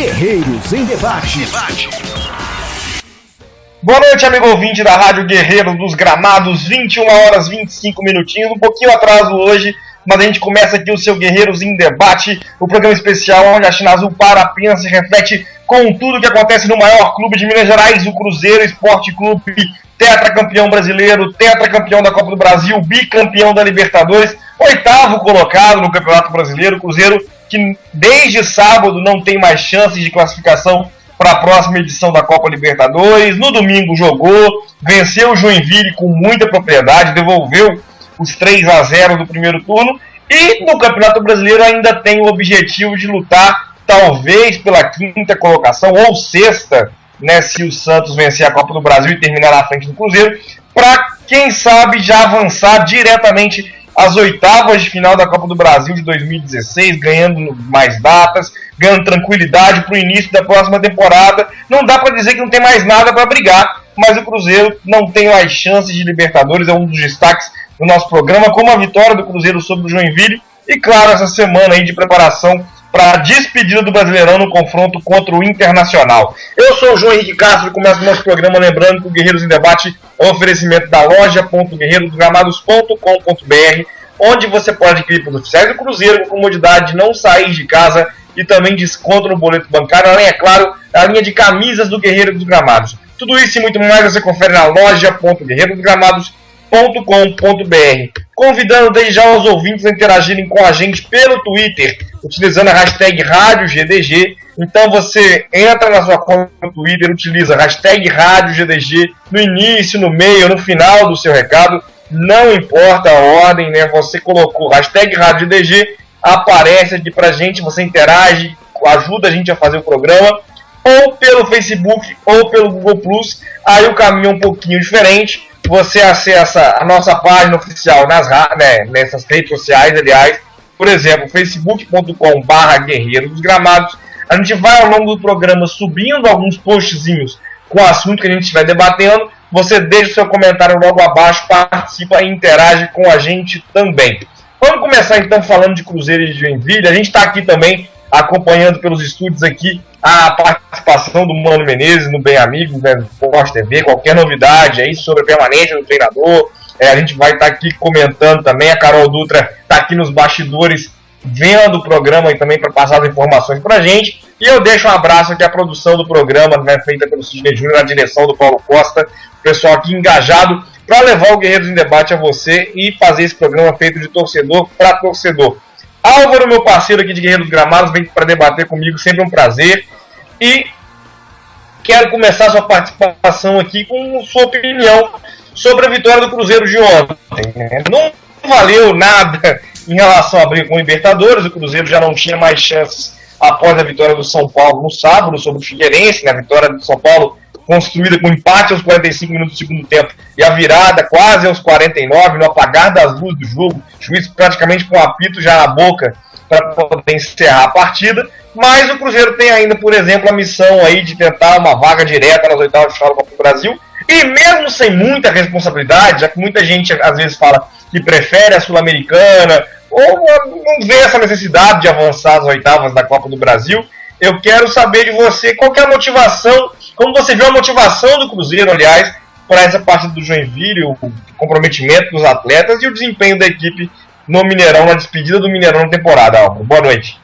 Guerreiros em Debate. Boa noite, amigo ouvinte da Rádio Guerreiros dos Gramados, 21 horas 25 minutinhos, um pouquinho atraso hoje, mas a gente começa aqui o seu Guerreiros em Debate, o programa especial onde a China Azul para apenas se reflete com tudo que acontece no maior clube de Minas Gerais, o Cruzeiro Esporte Clube, tetracampeão brasileiro, tetracampeão da Copa do Brasil, bicampeão da Libertadores, oitavo colocado no Campeonato Brasileiro, Cruzeiro que desde sábado não tem mais chances de classificação para a próxima edição da Copa Libertadores. No domingo jogou, venceu o Joinville com muita propriedade, devolveu os 3-0 do primeiro turno e no Campeonato Brasileiro ainda tem o objetivo de lutar talvez pela quinta colocação ou sexta, né, se o Santos vencer a Copa do Brasil e terminar na frente do Cruzeiro, para quem sabe já avançar diretamente às oitavas de final da Copa do Brasil de 2016, ganhando mais datas, ganhando tranquilidade para o início da próxima temporada. Não dá para dizer que não tem mais nada para brigar, mas o Cruzeiro não tem mais chances de Libertadores, é um dos destaques do nosso programa, como a vitória do Cruzeiro sobre o Joinville e, claro, essa semana aí de preparação para a despedida do Brasileirão no confronto contra o Internacional. Eu sou o João Henrique Castro e começo o nosso programa lembrando que o Guerreiros em Debate é um oferecimento da loja.guerreirosgramados.com.br, onde você pode adquirir produtos oficiais do Cruzeiro com comodidade de não sair de casa e também desconto no boleto bancário, além, é claro, da linha de camisas do Guerreiro dos Gramados. Tudo isso e muito mais você confere na loja.guerreirosgramados.com.br, convidando desde já os ouvintes a interagirem com a gente pelo Twitter, utilizando a hashtag RádioGDG. Então você entra na sua conta no Twitter, utiliza a hashtag RádioGDG no início, no meio, no final do seu recado, não importa a ordem, né? Você colocou hashtag RádioGDG, aparece aqui pra gente, você interage, ajuda a gente a fazer o programa, ou pelo Facebook ou pelo Google Plus. Aí o caminho é um pouquinho diferente. Você acessa a nossa página oficial nessas redes sociais, aliás, por exemplo, facebook.com/Guerreiros dos Gramados. A gente vai ao longo do programa subindo alguns postzinhos com o assunto que a gente estiver debatendo. Você deixa o seu comentário logo abaixo, participa e interage com a gente também. Vamos começar então falando de Cruzeiro e de Joinville. A gente está aqui também acompanhando pelos estúdios aqui a participação do Mano Menezes no Bem Amigos, né, no Sport TV, qualquer novidade aí sobre a permanência do treinador, a gente vai estar aqui comentando também. A Carol Dutra está aqui nos bastidores vendo o programa e também para passar as informações para a gente. E eu deixo um abraço aqui à produção do programa, né, feita pelo Sidney Júnior, na direção do Paulo Costa, o pessoal aqui engajado para levar o Guerreiros em Debate a você e fazer esse programa feito de torcedor para torcedor. Álvaro, meu parceiro aqui de Guerreiros dos Gramados, vem para debater comigo, sempre um prazer. E quero começar sua participação aqui com sua opinião sobre a vitória do Cruzeiro de ontem. Não valeu nada em relação à briga com o Libertadores, o Cruzeiro já não tinha mais chances após a vitória do São Paulo no sábado sobre o Figueirense, né? A vitória do São Paulo construída com empate aos 45 minutos do segundo tempo e a virada quase aos 49, no apagar das luzes do jogo, o juiz praticamente com o apito já na boca para poder encerrar a partida. Mas o Cruzeiro tem ainda, por exemplo, a missão aí de tentar uma vaga direta nas oitavas de final da Copa do Brasil, e mesmo sem muita responsabilidade, já que muita gente às vezes fala que prefere a Sul-Americana ou não vê essa necessidade de avançar às oitavas da Copa do Brasil, eu quero saber de você qual que é a motivação, como você viu a motivação do Cruzeiro, aliás, para essa partida do Joinville, o comprometimento dos atletas e o desempenho da equipe no Mineirão, na despedida do Mineirão na temporada, Álvaro. Boa noite.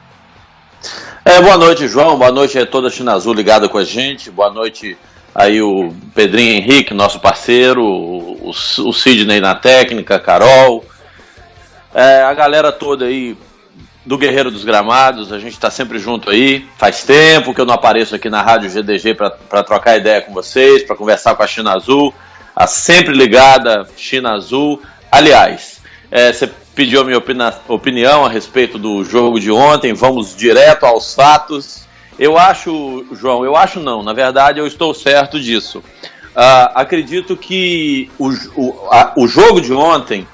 Boa noite, João. Boa noite a toda a China Azul ligada com a gente. Boa noite aí o Pedrinho Henrique, nosso parceiro, o Sidney na técnica, a Carol, a galera toda aí do Guerreiro dos Gramados. A gente está sempre junto aí. Faz tempo que eu não apareço aqui na Rádio GDG para trocar ideia com vocês, para conversar com a China Azul, a sempre ligada China Azul. Aliás, você pediu a minha opinião a respeito do jogo de ontem. Vamos direto aos fatos. Eu acho, João, na verdade eu estou certo disso. Acredito que o jogo de ontem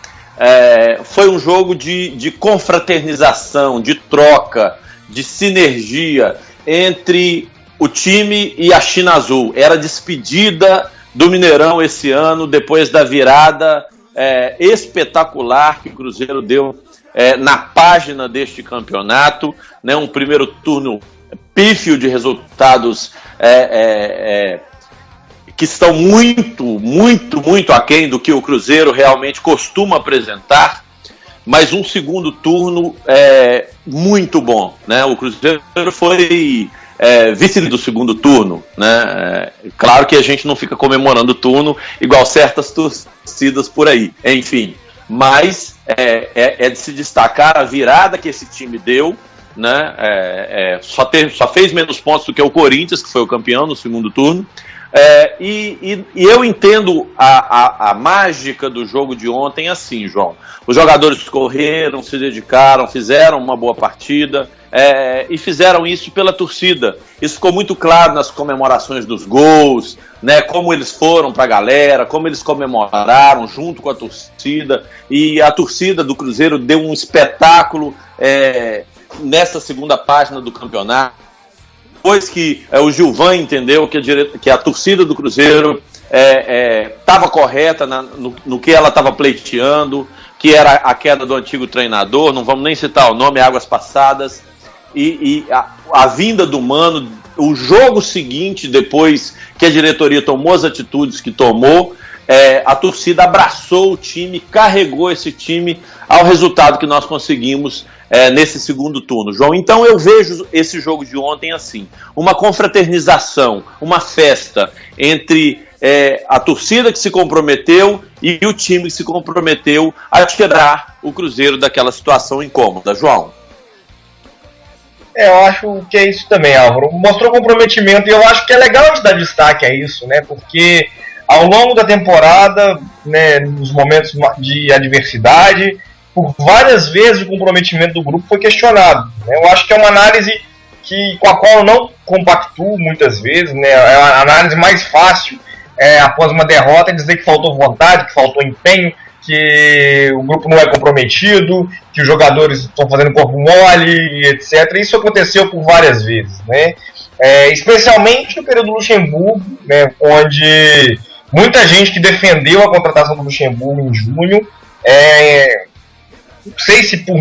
foi um jogo de confraternização, de troca, de sinergia entre o time e a China Azul. Era despedida do Mineirão esse ano, depois da virada espetacular que o Cruzeiro deu na página deste campeonato, né? Um primeiro turno pífio de resultados que estão muito aquém do que o Cruzeiro realmente costuma apresentar, mas um segundo turno muito bom, né? O Cruzeiro foi vice do segundo turno, né? Claro que a gente não fica comemorando o turno igual certas torcidas por aí, enfim, mas é de se destacar a virada que esse time deu, né? Só fez menos pontos do que o Corinthians, que foi o campeão no segundo turno. E eu entendo a mágica do jogo de ontem assim, João. Os jogadores correram, se dedicaram, fizeram uma boa partida, e fizeram isso pela torcida. Isso ficou muito claro nas comemorações dos gols, né, como eles foram para a galera, como eles comemoraram junto com a torcida. E a torcida do Cruzeiro deu um espetáculo nessa segunda página do campeonato. Depois que o Gilvan entendeu que a torcida do Cruzeiro estava correta no que ela estava pleiteando, que era a queda do antigo treinador, não vamos nem citar o nome, Águas Passadas, e a vinda do Mano, o jogo seguinte, depois que a diretoria tomou as atitudes que tomou, a torcida abraçou o time, carregou esse time ao resultado que nós conseguimos nesse segundo turno, João. Então eu vejo esse jogo de ontem assim, uma confraternização, uma festa entre a torcida que se comprometeu e o time que se comprometeu a tirar o Cruzeiro daquela situação incômoda, João. Eu acho que é isso também, Álvaro. Mostrou comprometimento e eu acho que é legal de dar destaque a isso, né? Porque ao longo da temporada, né, nos momentos de adversidade, por várias vezes o comprometimento do grupo foi questionado, né? Eu acho que é uma análise com a qual eu não compactuo muitas vezes, né? É a análise mais fácil após uma derrota dizer que faltou vontade, que faltou empenho, que o grupo não é comprometido, que os jogadores estão fazendo corpo mole, etc. Isso aconteceu por várias vezes, né? Especialmente no período do Luxemburgo, né, onde muita gente que defendeu a contratação do Luxemburgo em junho, não sei se por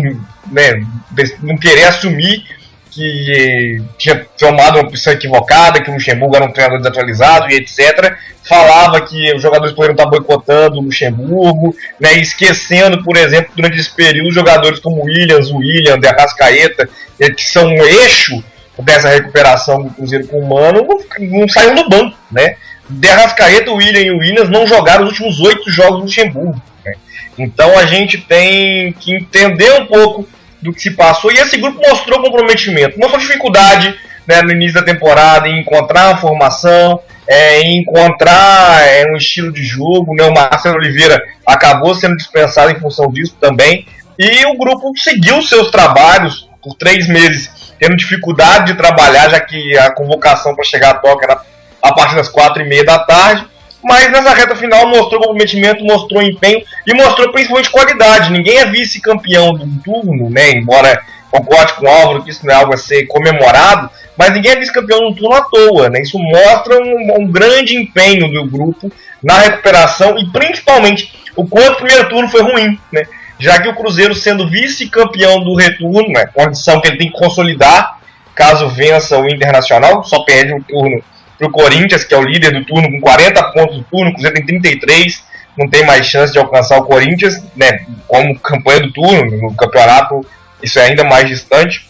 não querer assumir que tinha tomado uma opção equivocada, que o Luxemburgo era um treinador desatualizado e etc., falava que os jogadores poderiam estar boicotando o Luxemburgo, né, esquecendo, por exemplo, durante esse período, jogadores como o William, De Arrascaeta, que são um eixo dessa recuperação do Cruzeiro com o Mano, não saíram do banco, né? De Arrascaeta, o William e o Williams não jogaram os últimos 8 jogos do Luxemburgo, né? Então a gente tem que entender um pouco do que se passou, e esse grupo mostrou comprometimento, mostrou dificuldade, né, no início da temporada em encontrar uma formação, em encontrar um estilo de jogo, né? O Marcelo Oliveira acabou sendo dispensado em função disso também, e o grupo seguiu seus trabalhos por 3 meses, tendo dificuldade de trabalhar, já que a convocação para chegar a Tóquio era a partir das 4h30 da tarde, mas nessa reta final mostrou comprometimento, mostrou empenho e mostrou principalmente qualidade. Ninguém é vice-campeão do turno, né? Embora concorde com o Álvaro que isso não é algo a ser comemorado, mas ninguém é vice-campeão do turno à toa, né? Isso mostra um grande empenho do grupo na recuperação e principalmente o quanto o primeiro turno foi ruim, né? Já que o Cruzeiro, sendo vice-campeão do retorno, né, condição que ele tem que consolidar caso vença o Internacional, só perde o turno para o Corinthians, que é o líder do turno, com 40 pontos do turno. O Cruzeiro tem 33, não tem mais chance de alcançar o Corinthians, né, como campanha do turno. No campeonato isso é ainda mais distante,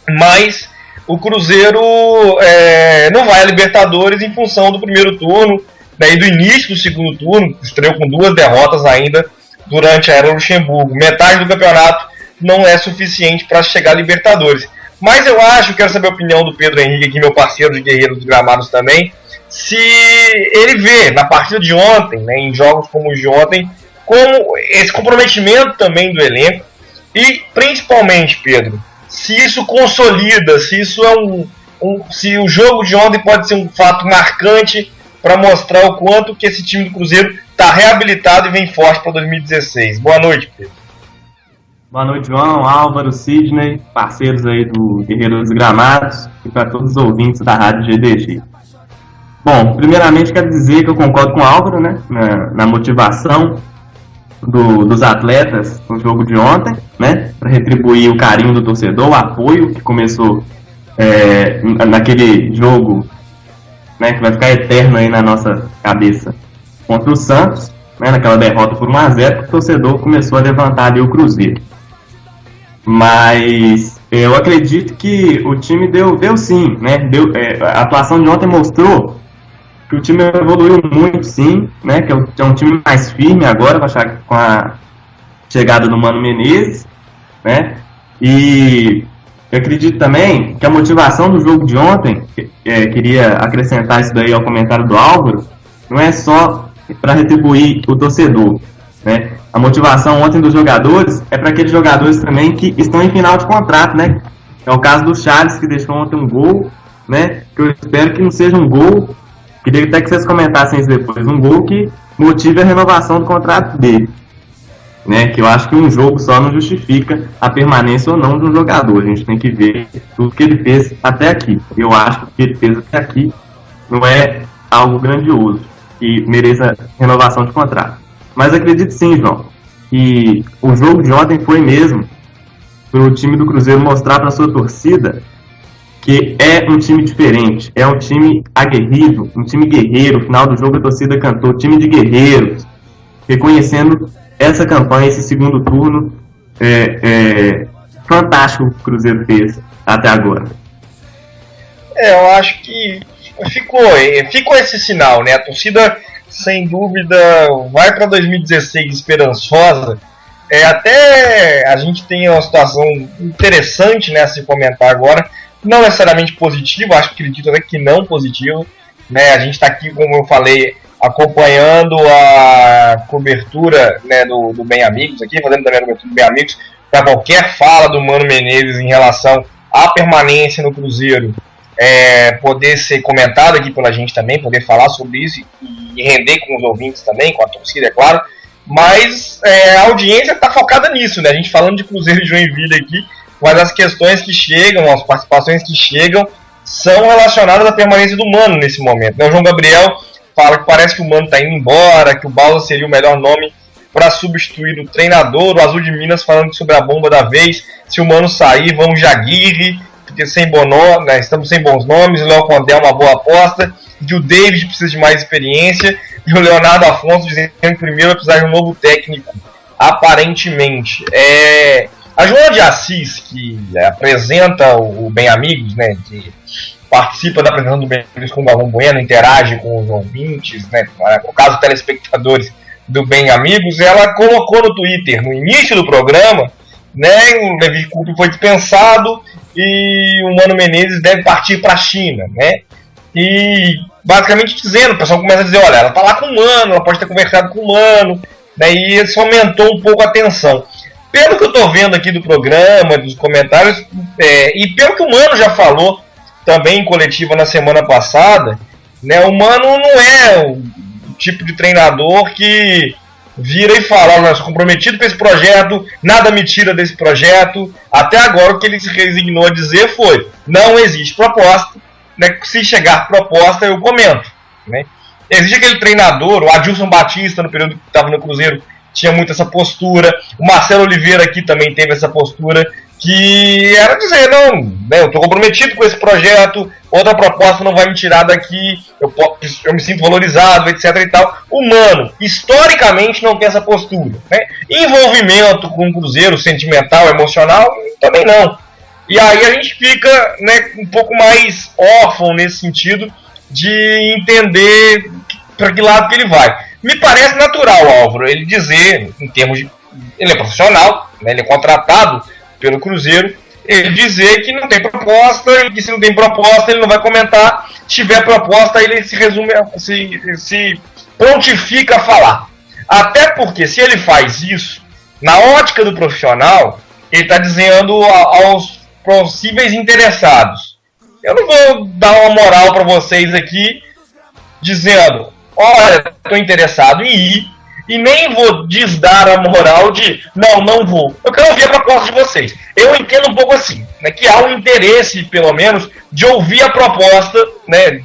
mas o Cruzeiro não vai a Libertadores em função do primeiro turno, né, e do início do segundo turno, estreou com 2 derrotas ainda durante a era Luxemburgo. Metade do campeonato não é suficiente para chegar a Libertadores. Mas eu quero saber a opinião do Pedro Henrique, aqui, meu parceiro de Guerreiro dos Gramados também, se ele vê na partida de ontem, né, em jogos como os de ontem, como esse comprometimento também do elenco, e principalmente, Pedro, se isso consolida, se isso se o jogo de ontem pode ser um fato marcante para mostrar o quanto que esse time do Cruzeiro está reabilitado e vem forte para 2016. Boa noite, Pedro. Boa noite, João, Álvaro, Sidney, parceiros aí do Guerreiro dos Gramados e para todos os ouvintes da Rádio GDG. Bom, primeiramente quero dizer que eu concordo com o Álvaro, né, na motivação dos atletas no jogo de ontem, né, para retribuir o carinho do torcedor, o apoio que começou naquele jogo, né, que vai ficar eterno aí na nossa cabeça, contra o Santos, né, naquela derrota por 1-0, que o torcedor começou a levantar ali o Cruzeiro. Mas eu acredito que o time deu sim, né? A atuação de ontem mostrou que o time evoluiu muito, sim, né? Que é um time mais firme agora com a chegada do Mano Menezes, né? E eu acredito também que a motivação do jogo de ontem, queria acrescentar isso daí ao comentário do Álvaro, não é só para retribuir o torcedor, né? A motivação ontem dos jogadores é para aqueles jogadores também que estão em final de contrato, né? É o caso do Charles, que deixou ontem um gol, né? Que eu espero que não seja um gol, queria até que vocês comentassem isso depois, um gol que motive a renovação do contrato dele, né? Que eu acho que um jogo só não justifica a permanência ou não de um jogador. A gente tem que ver tudo que ele fez até aqui. Eu acho que o que ele fez até aqui não é algo grandioso que mereça renovação de contrato. Mas acredito sim, João, que o jogo de ontem foi mesmo para o time do Cruzeiro mostrar para a sua torcida que é um time diferente, é um time aguerrido, um time guerreiro. No final do jogo a torcida cantou time de guerreiros, reconhecendo essa campanha, esse segundo turno fantástico que o Cruzeiro fez até agora. Eu acho que ficou esse sinal, né? A torcida, sem dúvida, vai para 2016 esperançosa. Até a gente tem uma situação interessante, né, a se comentar agora, não necessariamente positiva, acredito até que não positivo, né? A gente está aqui, como eu falei, acompanhando a cobertura, né, do Bem Amigos aqui, fazendo também a cobertura do Bem Amigos, para qualquer fala do Mano Menezes em relação à permanência no Cruzeiro, poder ser comentado aqui pela gente também, poder falar sobre isso e render com os ouvintes também, com a torcida, é claro. Mas a audiência está focada nisso, né? A gente falando de Cruzeiro e Joinville aqui, mas as questões que chegam, as participações que chegam, são relacionadas à permanência do Mano nesse momento, né? O João Gabriel fala que parece que o Mano está indo embora, que o Bausa seria o melhor nome para substituir o treinador. O Azul de Minas falando sobre a bomba da vez, se o Mano sair, vamos Jaguirre, porque sem Bonó, né, estamos sem bons nomes. O Léo Condé é uma boa aposta, que o David precisa de mais experiência, e o Leonardo Afonso dizendo que primeiro vai precisar de um novo técnico, aparentemente. A Joana de Assis, que apresenta o Bem Amigos, né, que participa da apresentação do Bem Amigos com o Galvão Bueno, interage com os ouvintes, né, no caso telespectadores do Bem Amigos, ela colocou no Twitter, no início do programa, né, o Levi Coupe foi dispensado e o Mano Menezes deve partir para a China, né? E basicamente dizendo, o pessoal começa a dizer, olha, ela está lá com o Mano, ela pode ter conversado com o Mano, né, e isso aumentou um pouco a tensão. Pelo que eu estou vendo aqui do programa, dos comentários, e pelo que o Mano já falou também em coletiva na semana passada, né, o Mano não é o tipo de treinador que vira e fala, olha, eu sou comprometido com esse projeto, nada me tira desse projeto. Até agora o que ele se resignou a dizer foi, não existe proposta, né, se chegar proposta eu comento, né. Existe aquele treinador, o Adilson Batista, no período que estava no Cruzeiro, tinha muito essa postura. O Marcelo Oliveira aqui também teve essa postura, que era dizer, não, né, eu estou comprometido com esse projeto, outra proposta não vai me tirar daqui, eu me sinto valorizado, etc e tal. O Mano, historicamente, não tem essa postura, né? Envolvimento com o Cruzeiro, sentimental, emocional, também não. E aí a gente fica, né, um pouco mais órfão nesse sentido de entender para que lado que ele vai. Me parece natural, Álvaro, ele dizer, em termos de... Ele é profissional, né, ele é contratado pelo Cruzeiro, ele dizer que não tem proposta e que se não tem proposta ele não vai comentar. Se tiver proposta, ele se resume, se prontifica a falar. Até porque se ele faz isso, na ótica do profissional, ele está dizendo aos possíveis interessados, eu não vou dar uma moral para vocês aqui, dizendo, olha, estou interessado em ir, e nem vou desdar a moral de, não vou. Eu quero ouvir a proposta de vocês. Eu entendo um pouco assim, né, que há um interesse, pelo menos, de ouvir a proposta, né,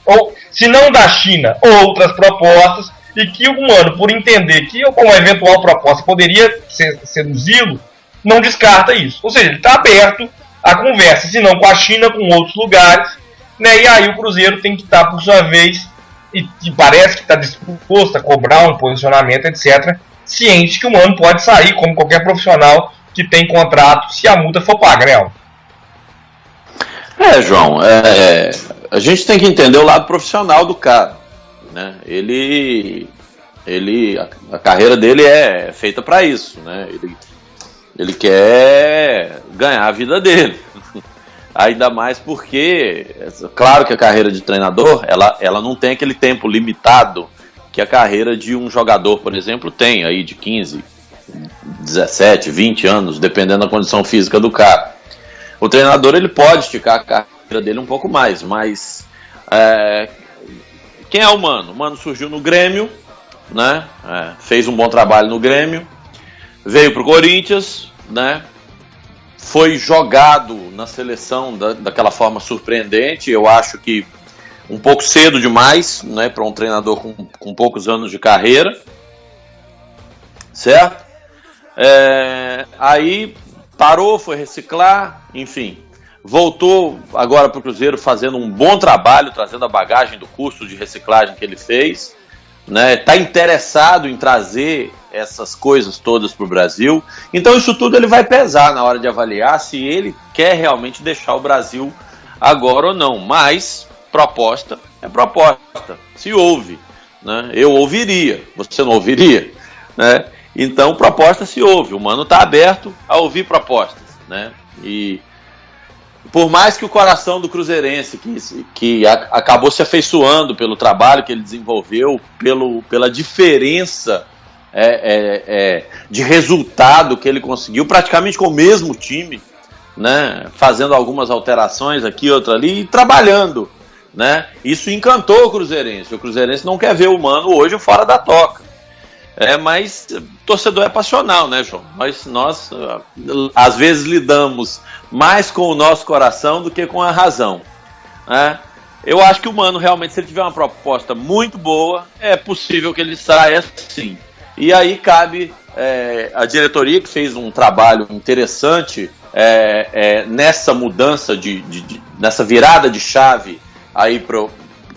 ou se não da China, outras propostas, e que o Mano, por entender que uma eventual proposta poderia seduzi-lo, não descarta isso. Ou seja, ele está aberto a conversa, se não com a China, com outros lugares, né? E aí o Cruzeiro tem que estar, por sua vez, e parece que está disposto a cobrar um posicionamento, etc., ciente que o Mano pode sair, como qualquer profissional que tem contrato, se a multa for paga, né? João, a gente tem que entender o lado profissional do cara, né? A carreira dele é feita para isso, né? Ele quer ganhar a vida dele. Ainda mais porque, claro que a carreira de treinador, ela não tem aquele tempo limitado que a carreira de um jogador, por exemplo, tem aí de 15, 17, 20 anos, dependendo da condição física do cara. O treinador, ele pode esticar a carreira dele um pouco mais, mas quem é o Mano? O Mano surgiu no Grêmio, né? Fez um bom trabalho no Grêmio, veio pro Corinthians, né? Foi jogado na seleção daquela forma surpreendente. Eu acho que um pouco cedo demais, né, para um treinador com poucos anos de carreira, certo? Aí parou, foi reciclar, enfim, voltou agora para o Cruzeiro fazendo um bom trabalho, trazendo a bagagem do curso de reciclagem que ele fez, né? Tá interessado em trazer essas coisas todas para o Brasil. Então isso tudo ele vai pesar na hora de avaliar se ele quer realmente deixar o Brasil agora ou não. Mas proposta é proposta, se ouve, né? Eu ouviria, você não ouviria, né? Então proposta se ouve, o Mano está aberto a ouvir propostas, né? E por mais que o coração do cruzeirense, que acabou se afeiçoando pelo trabalho que ele desenvolveu, pela diferença de resultado que ele conseguiu, praticamente com o mesmo time, né, fazendo algumas alterações aqui, outra ali, e trabalhando, né, isso encantou o cruzeirense não quer ver o Mano hoje fora da toca. Mas torcedor é passional, né, João? Nós às vezes lidamos mais com o nosso coração do que com a razão, né? Eu acho que o Mano realmente, se ele tiver uma proposta muito boa, é possível que ele saia sim. E aí cabe a diretoria, que fez um trabalho interessante nessa mudança, nessa virada de chave aí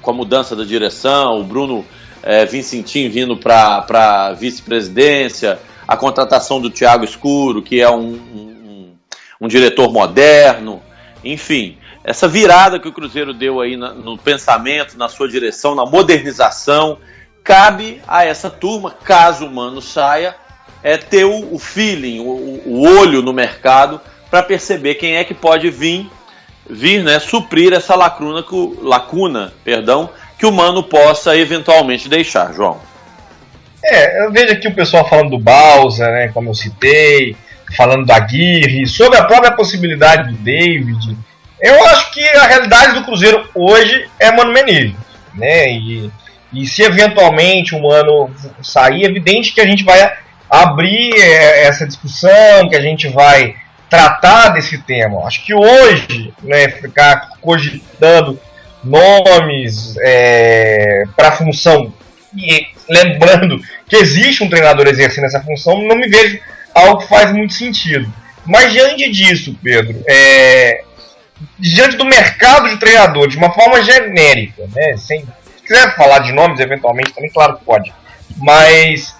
com a mudança da direção, o Bruno Vicentim vindo para vice-presidência, a contratação do Thiago Escuro, que é um diretor moderno, enfim, essa virada que o Cruzeiro deu aí no pensamento, na sua direção, na modernização, cabe a essa turma, caso o Mano saia, ter o feeling, o olho no mercado para perceber quem é que pode vir, né, suprir essa lacuna, que o Mano possa eventualmente deixar, João. Eu vejo aqui o pessoal falando do Bausa, né, como eu citei, falando da Aguirre, sobre a própria possibilidade do David. Eu acho que a realidade do Cruzeiro hoje é Mano Menezes, né, e se eventualmente o Mano sair, é evidente que a gente vai abrir essa discussão, que a gente vai tratar desse tema. Acho que hoje, né, ficar cogitando nomes para a função, e lembrando que existe um treinador exercendo essa função, não me vejo algo que faz muito sentido. Mas diante disso, Pedro, diante do mercado de treinadores, de uma forma genérica, né, se quiser falar de nomes eventualmente também, claro que pode, mas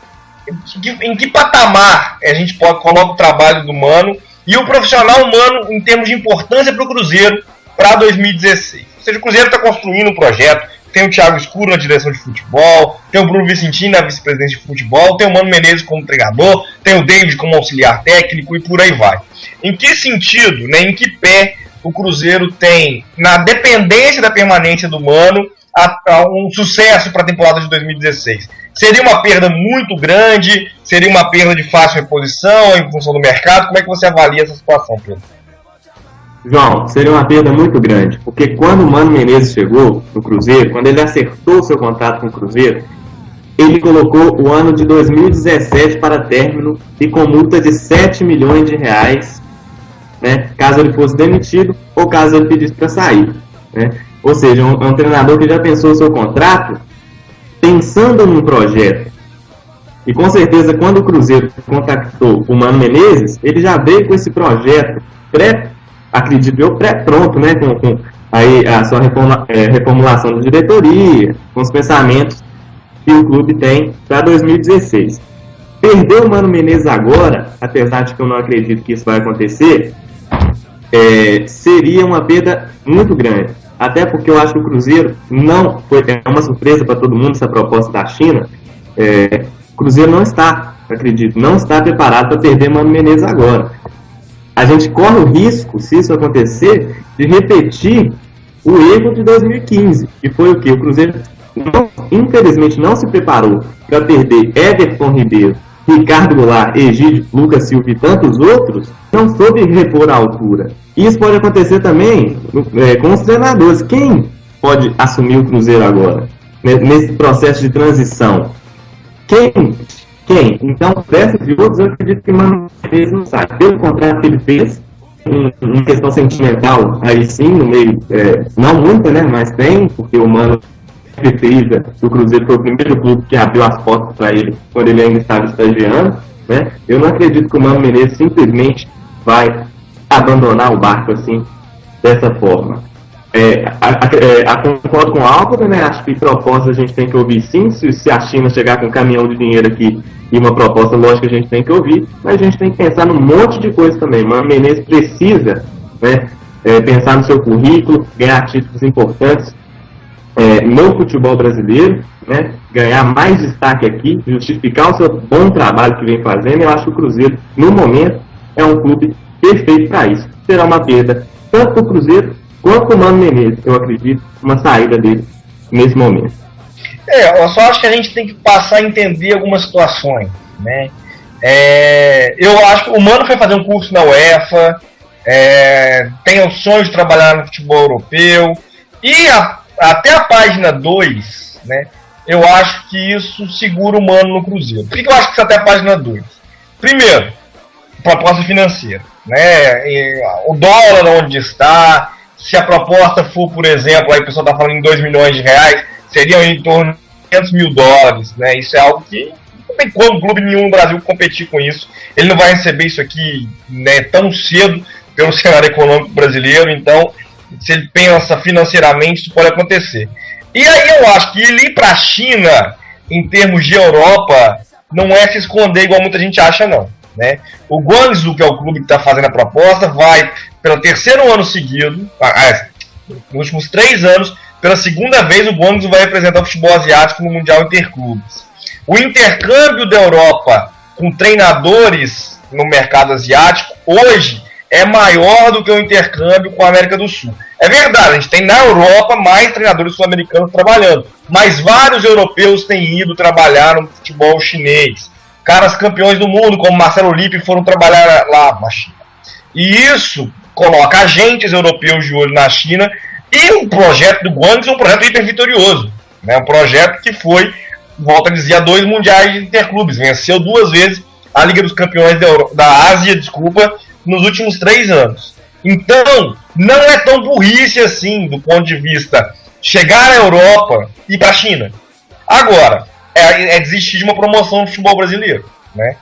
em que patamar a gente coloca o trabalho do Mano e o profissional humano em termos de importância para o Cruzeiro para 2016? Ou seja, o Cruzeiro está construindo um projeto, tem o Thiago Escuro na direção de futebol, tem o Bruno Vicentim na vice-presidência de futebol, tem o Mano Menezes como treinador, tem o David como auxiliar técnico e por aí vai. Em que sentido, né, em que pé o Cruzeiro tem, na dependência da permanência do Mano, um sucesso para a temporada de 2016? Seria uma perda muito grande? Seria uma perda de fácil reposição em função do mercado? Como é que você avalia essa situação, Pedro? João, seria uma perda muito grande, porque quando o Mano Menezes chegou no Cruzeiro, quando ele acertou o seu contrato com o Cruzeiro, ele colocou o ano de 2017 para término e com multa de 7 milhões de reais, né, caso ele fosse demitido ou caso ele pedisse para sair, né? Ou seja, é um treinador que já pensou o seu contrato pensando num projeto. E com certeza, quando o Cruzeiro contactou o Mano Menezes, ele já veio com esse projeto acredito eu, pré-pronto, né, com aí a sua reformulação da diretoria, com os pensamentos que o clube tem para 2016. Perder o Mano Menezes agora, apesar de que eu não acredito que isso vai acontecer, seria uma perda muito grande. Até porque eu acho que o Cruzeiro não foi, é uma surpresa para todo mundo essa proposta da China. O Cruzeiro não está, acredito, não está preparado para perder Mano Menezes agora. A gente corre o risco, se isso acontecer, de repetir o erro de 2015, que foi o que? O Cruzeiro, infelizmente, não se preparou para perder Everton Ribeiro, Ricardo Goulart, Egídio, Lucas Silva e tantos outros, não soube repor a altura. Isso pode acontecer também com os treinadores. Quem pode assumir o Cruzeiro agora, nesse processo de transição? Quem? Então, dessas e outros, eu acredito que o Mano Menezes não sai. Pelo contrato que ele fez, em questão sentimental, aí sim, no meio, não muita, né, mas tem, porque o Mano frisa que o Cruzeiro foi o primeiro clube que abriu as portas para ele quando ele ainda estava estagiando, né? Eu não acredito que o Mano Menezes simplesmente vai abandonar o barco assim, dessa forma. Concordo com o Álvaro, né? Acho que proposta a gente tem que ouvir sim. Se a China chegar com um caminhão de dinheiro aqui e uma proposta, lógico que a gente tem que ouvir, mas a gente tem que pensar num monte de coisa também. Mano Menezes precisa, né, pensar no seu currículo, ganhar títulos importantes no futebol brasileiro, né, ganhar mais destaque aqui, justificar o seu bom trabalho que vem fazendo. Eu acho que o Cruzeiro, no momento, é um clube perfeito para isso. Será uma perda tanto para o Cruzeiro quanto para o Mano Menezes, eu acredito, uma saída dele nesse momento. Eu só acho que a gente tem que passar a entender algumas situações, né? Eu acho que o Mano foi fazer um curso na UEFA, tem o sonho de trabalhar no futebol europeu, e até a página 2, né, eu acho que isso segura o Mano no Cruzeiro. Por que eu acho que isso até a página 2? Primeiro, proposta financeira, né? O dólar onde está, se a proposta for, por exemplo, aí o pessoal está falando em 2 milhões de reais, seriam em torno de 500 mil dólares, né? Isso é algo que não tem como clube nenhum no Brasil competir com isso. Ele não vai receber isso aqui, né, tão cedo pelo cenário econômico brasileiro. Então, se ele pensa financeiramente, isso pode acontecer. E aí eu acho que ele ir para a China, em termos de Europa, não é se esconder igual muita gente acha, não, né? O Guangzhou, que é o clube que está fazendo a proposta, vai pelo terceiro ano seguido, nos últimos 3 anos, pela segunda vez o Guangzhou vai representar o futebol asiático no Mundial Interclubes. O intercâmbio da Europa com treinadores no mercado asiático hoje é maior do que o intercâmbio com a América do Sul. É verdade, a gente tem na Europa mais treinadores sul-americanos trabalhando, mas vários europeus têm ido trabalhar no futebol chinês. Caras campeões do mundo, como Marcelo Lippi, foram trabalhar lá na China. E isso coloca agentes europeus de olho na China, e o projeto do Guangzhou é um projeto hiper vitorioso, né? Um projeto que foi, volto a dizer, a 2 mundiais de interclubes, venceu 2 vezes a Liga dos Campeões da Ásia, nos últimos 3 anos. Então, não é tão burrice assim, do ponto de vista chegar à Europa e ir para a China. Agora, desistir de uma promoção no futebol brasileiro, né?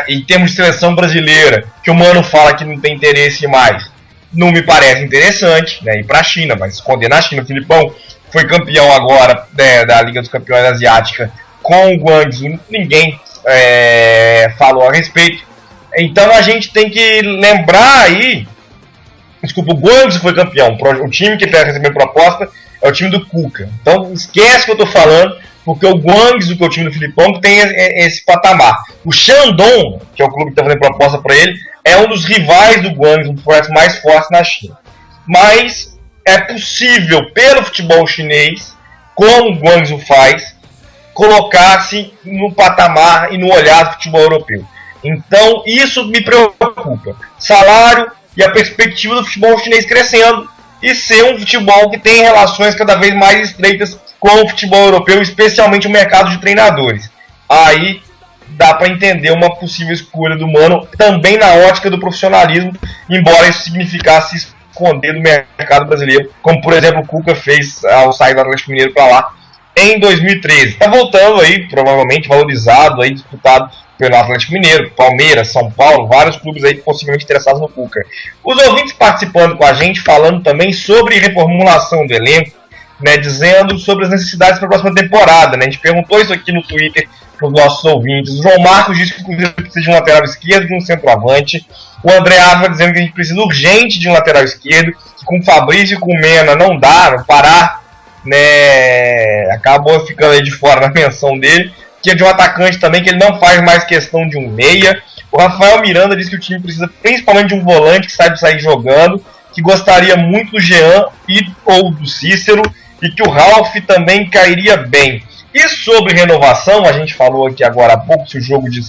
Em termos de seleção brasileira, que o Mano fala que não tem interesse mais, não me parece interessante, né, ir para a China, mas esconder na China. O Filipão foi campeão agora, né, da Liga dos Campeões Asiática com o Guangzhou, ninguém falou a respeito. Então a gente tem que lembrar aí, desculpa, o Guangzhou foi campeão, o time que está recebendo proposta é o time do Cuca. Então esquece o que eu estou falando, porque o Guangzhou, que é o time do Filipão, que tem esse patamar. O Shandong, que é o clube que está fazendo proposta para ele, é um dos rivais do Guangzhou, um dos projetos mais fortes na China. Mas é possível, pelo futebol chinês, como o Guangzhou faz, colocar-se no patamar e no olhar do futebol europeu. Então, isso me preocupa. Salário e a perspectiva do futebol chinês crescendo e ser um futebol que tem relações cada vez mais estreitas com o futebol europeu, especialmente o mercado de treinadores. Aí dá para entender uma possível escolha do Mano, também na ótica do profissionalismo, embora isso significasse se esconder do mercado brasileiro, como por exemplo o Cuca fez ao sair do Atlético Mineiro para lá em 2013. Está voltando aí, provavelmente valorizado, aí, disputado pelo Atlético Mineiro, Palmeiras, São Paulo, vários clubes aí possivelmente interessados no Cuca. Os ouvintes participando com a gente, falando também sobre reformulação do elenco, né, dizendo sobre as necessidades para a próxima temporada. Né? A gente perguntou isso aqui no Twitter para os nossos ouvintes. O João Marcos disse que o Cruzeiro precisa de um lateral esquerdo e de um centroavante. O André Ávila dizendo que a gente precisa urgente de um lateral esquerdo, que com o Fabrício e com o Mena não dá, não parar, né, acabou ficando aí de fora na menção dele. Que é de um atacante também, que ele não faz mais questão de um meia. O Rafael Miranda disse que o time precisa principalmente de um volante que saiba sair jogando, que gostaria muito do Jean ou do Cícero, e que o Ralf também cairia bem. E sobre renovação, a gente falou aqui agora há pouco se o jogo de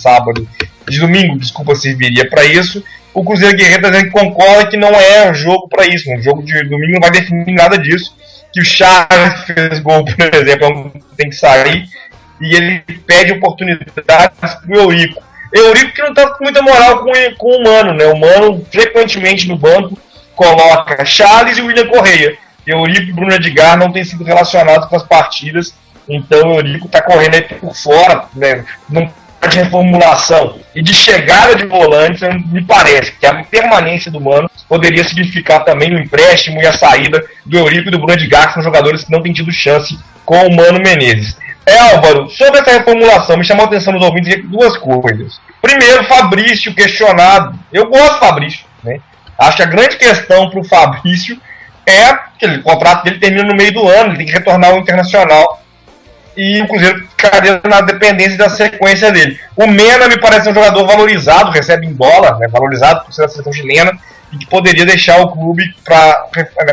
domingo, serviria para isso. O Cruzeiro Guerreiro está dizendo que concorda que não é um jogo para isso. Um jogo de domingo não vai definir nada disso. Que o Charles fez gol, por exemplo, tem que sair. E ele pede oportunidades para o Eurico. Eurico que não está com muita moral com o Mano, né? O Mano frequentemente no banco coloca Charles e William Correia. Eurico e Bruno Edgar não têm sido relacionados com as partidas, então o Eurico está correndo aí por fora, né? Não de reformulação e de chegada de volante, me parece que a permanência do Mano poderia significar também o empréstimo e a saída do Eurico e do Bruno Edgar, que são jogadores que não têm tido chance com o Mano Menezes. Álvaro, sobre essa reformulação, me chamou a atenção dos ouvintes duas coisas. Primeiro, Fabrício questionado. Eu gosto do Fabrício, né? Acho que a grande questão para o Fabrício é que o contrato dele termina no meio do ano, ele tem que retornar ao Internacional e o Cruzeiro ficaria na dependência da sequência dele. O Mena me parece um jogador valorizado, recebe em dólar, né, valorizado por ser da seleção chilena, e que poderia deixar o clube para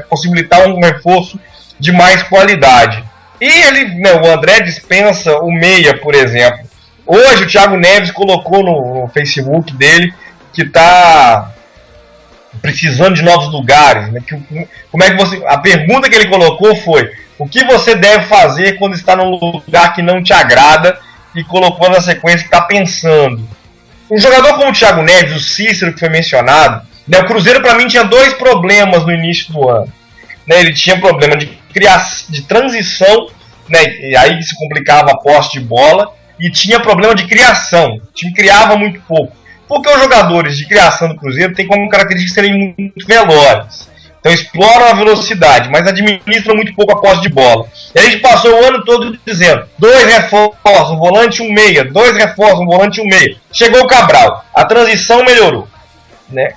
possibilitar um reforço de mais qualidade. E ele, né, o André dispensa o meia, por exemplo. Hoje o Thiago Neves colocou no Facebook dele que está precisando de novos lugares. Né? Como é que você? A pergunta que ele colocou foi: o que você deve fazer quando está num lugar que não te agrada? E colocou na sequência que está pensando. Um jogador como o Thiago Neves, o Cícero que foi mencionado, né, o Cruzeiro para mim tinha dois problemas no início do ano. Né, ele tinha problema de transição, né, e aí se complicava a posse de bola, e tinha problema de criação. O time criava muito pouco. Porque os jogadores de criação do Cruzeiro têm como característica serem muito velozes. Então exploram a velocidade, mas administram muito pouco a posse de bola. E a gente passou o ano todo dizendo: 2 reforços, um volante, um meia. 2 reforços, um volante, um meia. Chegou o Cabral, a transição melhorou. Né?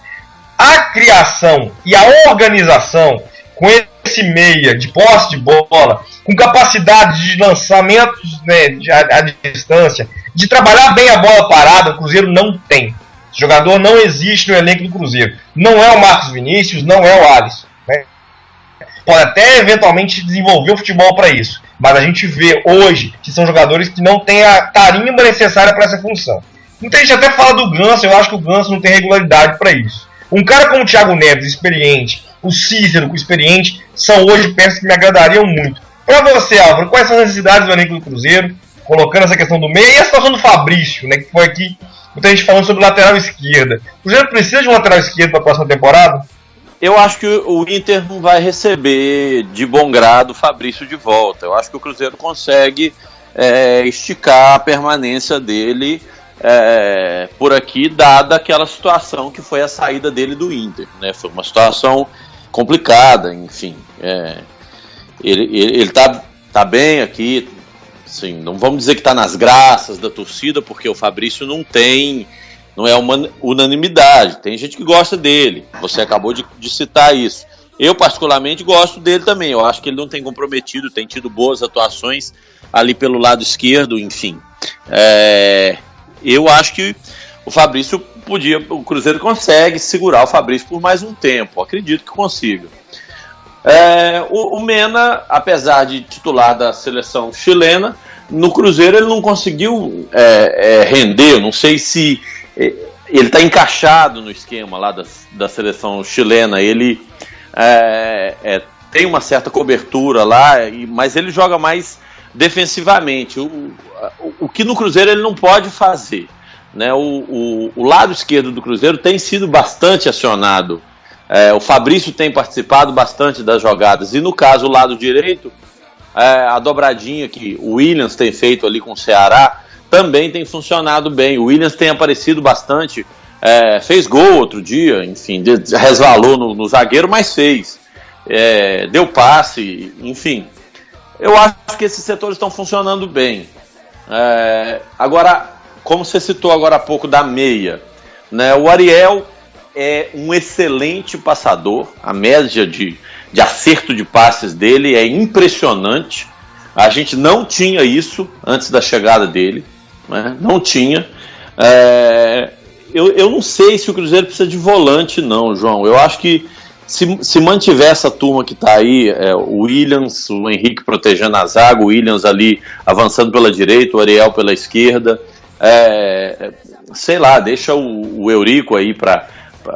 A criação e a organização com esse meia de posse de bola, com capacidade de lançamentos, né, à distância, de trabalhar bem a bola parada, o Cruzeiro não tem. Esse jogador não existe no elenco do Cruzeiro. Não é o Marcos Vinícius, não é o Alisson. Né? Pode até eventualmente desenvolver o futebol para isso, mas a gente vê hoje que são jogadores que não têm a tarimba necessária para essa função. Muita gente até fala do Ganso, eu acho que o Ganso não tem regularidade para isso. Um cara como o Thiago Neves, experiente, o Cícero, experiente, são hoje peças que me agradariam muito. Para você, Álvaro, quais são as necessidades do elenco do Cruzeiro, colocando essa questão do meio, e a situação do Fabrício, né, que foi aqui, muita gente falando sobre lateral esquerda. O Cruzeiro precisa de um lateral esquerdo para a próxima temporada? Eu acho que o Inter não vai receber de bom grado o Fabrício de volta. Eu acho que o Cruzeiro consegue esticar a permanência dele por aqui, dada aquela situação que foi a saída dele do Inter. Né? Foi uma situação complicada, enfim. Ele tá bem aqui, assim, não vamos dizer que está nas graças da torcida, porque o Fabrício não é uma unanimidade. Tem gente que gosta dele, você acabou de citar isso. Eu particularmente gosto dele também, eu acho que ele não tem comprometido, tem tido boas atuações ali pelo lado esquerdo, enfim. Eu acho que o Fabrício o Cruzeiro consegue segurar o Fabrício por mais um tempo, acredito que consiga. O Mena, apesar de titular da seleção chilena, no Cruzeiro ele não conseguiu render. Eu não sei se ele está encaixado no esquema lá da seleção chilena. Ele tem uma certa cobertura lá, mas ele joga mais defensivamente. O que no Cruzeiro ele não pode fazer. Né? O lado esquerdo do Cruzeiro tem sido bastante acionado. O Fabrício tem participado bastante das jogadas. E no caso, o lado direito, a dobradinha que o Williams tem feito ali com o Ceará também tem funcionado bem. O Williams tem aparecido bastante, fez gol outro dia, enfim, resvalou no zagueiro, mas fez. Deu passe, enfim. Eu acho que esses setores estão funcionando bem. Agora, como você citou agora há pouco da meia, né, o Ariel é um excelente passador, a média de acerto de passes dele é impressionante. A gente não tinha isso antes da chegada dele, né? Não tinha. Eu não sei se o Cruzeiro precisa de volante não, João. Eu acho que se mantiver essa turma que está aí, o Williams, o Henrique protegendo a zaga, o Williams ali avançando pela direita, o Ariel pela esquerda, sei lá, deixa o Eurico aí para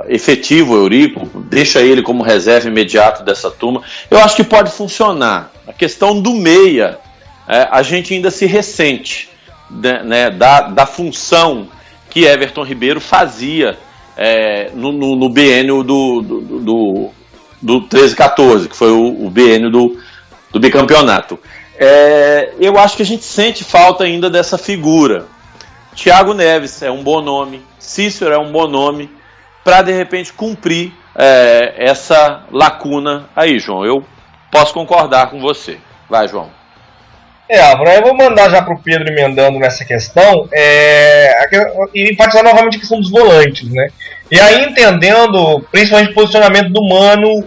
efetivo, o Eurico, deixa ele como reserva imediato dessa turma. Eu acho que pode funcionar. A questão do meia, a gente ainda se ressente, né, da função que Everton Ribeiro fazia no biênio do 13-14, que foi o biênio do bicampeonato. Eu acho que a gente sente falta ainda dessa figura. Thiago Neves é um bom nome, Cícero é um bom nome, para de repente cumprir essa lacuna aí, João. Eu posso concordar com você. Vai, João. Álvaro, eu vou mandar já para o Pedro emendando nessa questão e enfatizar novamente a questão dos volantes, né? E aí entendendo principalmente o posicionamento do Mano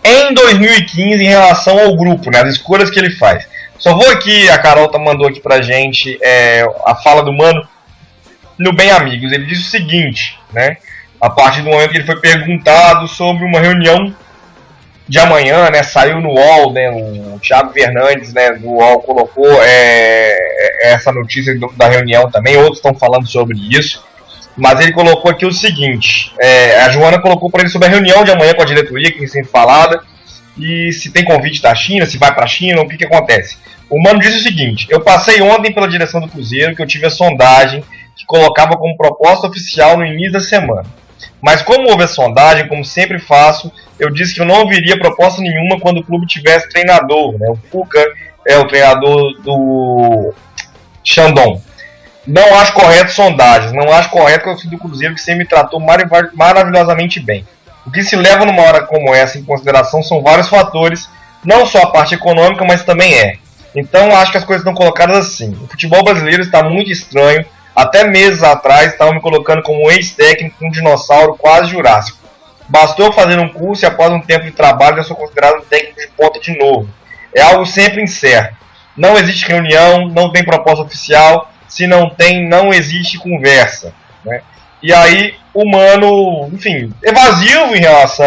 em 2015 em relação ao grupo, né? As escolhas que ele faz. Só vou aqui, a Carol mandou aqui pra gente a fala do Mano no Bem Amigos. Ele disse o seguinte, né? A partir do momento que ele foi perguntado sobre uma reunião de amanhã, né, saiu no UOL, né, o Thiago Fernandes, né, do UOL colocou essa notícia da reunião também, outros estão falando sobre isso, mas ele colocou aqui o seguinte, a Joana colocou para ele sobre a reunião de amanhã com a diretoria, que tem sido falada, e se tem convite da China, se vai para a China, o que acontece. O Mano disse o seguinte: eu passei ontem pela direção do Cruzeiro, que eu tive a sondagem que colocava como proposta oficial no início da semana. Mas como houve a sondagem, como sempre faço, eu disse que eu não ouviria proposta nenhuma quando o clube tivesse treinador, né? O Cuca é o treinador do Shandong. Não acho correto sondagens, não acho correto que eu fui do Cruzeiro, que sempre me tratou maravilhosamente bem. O que se leva numa hora como essa em consideração são vários fatores, não só a parte econômica, mas também Então acho que as coisas estão colocadas assim. O futebol brasileiro está muito estranho. Até meses atrás estavam me colocando como um ex-técnico, um dinossauro quase jurássico. Bastou eu fazer um curso e após um tempo de trabalho já sou considerado um técnico de ponta de novo. É algo sempre incerto. Não existe reunião, não tem proposta oficial. Se não tem, não existe conversa, né? E aí o Mano, enfim, evasivo em relação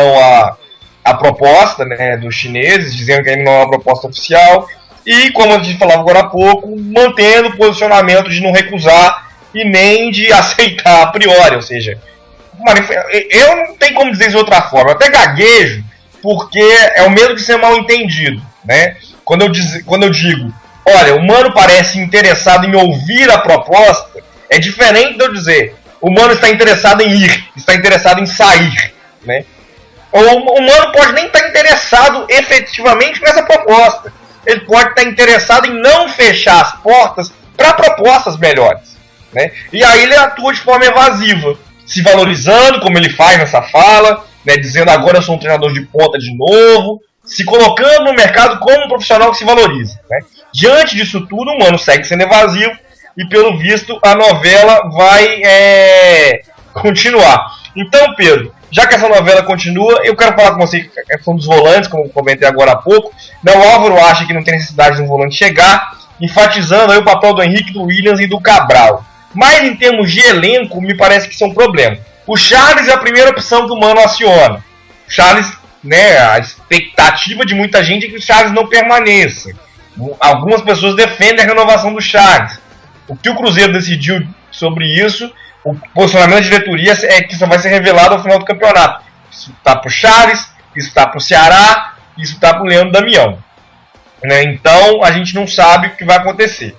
à proposta, né, dos chineses, dizendo que ainda não é uma proposta oficial. E, como a gente falava agora há pouco, mantendo o posicionamento de não recusar e nem de aceitar a priori, ou seja, eu não tenho como dizer de outra forma, eu até gaguejo, porque é o medo de ser mal entendido, né? Quando eu digo, olha, o Mano parece interessado em ouvir a proposta, é diferente de eu dizer, o Mano está interessado em ir, está interessado em sair, né? O Mano pode nem estar interessado efetivamente nessa proposta, ele pode estar interessado em não fechar as portas para propostas melhores, né? E aí ele atua de forma evasiva, se valorizando, como ele faz nessa fala, né, dizendo agora eu sou um treinador de ponta de novo, se colocando no mercado como um profissional que se valoriza, né? Diante disso tudo, o Mano segue sendo evasivo e, pelo visto, a novela vai continuar. Então, Pedro, já que essa novela continua, eu quero falar com você que é questão dos volantes, como eu comentei agora há pouco. O Álvaro acha que não tem necessidade de um volante chegar, enfatizando aí o papel do Henrique, do Williams e do Cabral. Mas em termos de elenco, me parece que isso é um problema. O Charles é a primeira opção que o Mano aciona. O Charles, né, a expectativa de muita gente é que o Charles não permaneça. Algumas pessoas defendem a renovação do Charles. O que o Cruzeiro decidiu sobre isso, o posicionamento da diretoria é que isso vai ser revelado ao final do campeonato. Isso está para o Charles, isso está para o Ceará, isso está para o Leandro Damião. Né? Então a gente não sabe o que vai acontecer.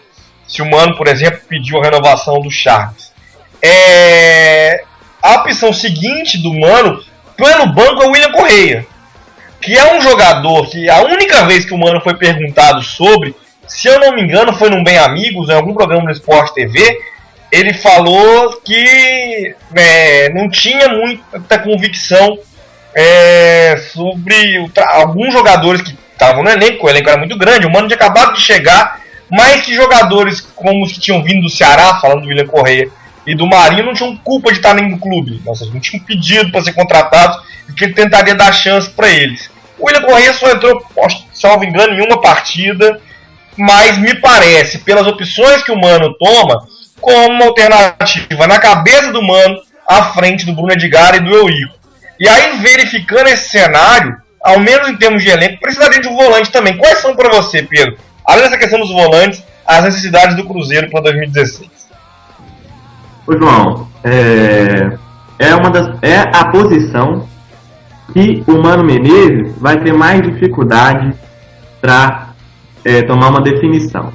Se o Mano, por exemplo, pediu a renovação do Charles. A opção seguinte do Mano, pelo banco, é o William Correia, que é um jogador que a única vez que o Mano foi perguntado sobre Se eu não me engano, foi num Bem Amigos, em algum programa do Sport TV, ele falou que não tinha muita convicção sobre alguns jogadores que estavam no elenco, o elenco era muito grande, o Mano tinha acabado de chegar, mas que jogadores como os que tinham vindo do Ceará, falando do William Correia e do Marinho, não tinham culpa de estar nem no clube. Nossa, não tinham pedido para ser contratados e que ele tentaria dar chance para eles. O William Correia só entrou, salvo engano, em uma partida, mas me parece, pelas opções que o Mano toma, como uma alternativa na cabeça do Mano, à frente do Bruno Edgar e do Eurico. E aí, verificando esse cenário, ao menos em termos de elenco, precisaria de um volante também. Quais são para você, Pedro, além dessa questão dos volantes, as necessidades do Cruzeiro para 2016? Ô João, é a posição que o Mano Menezes vai ter mais dificuldade para tomar uma definição.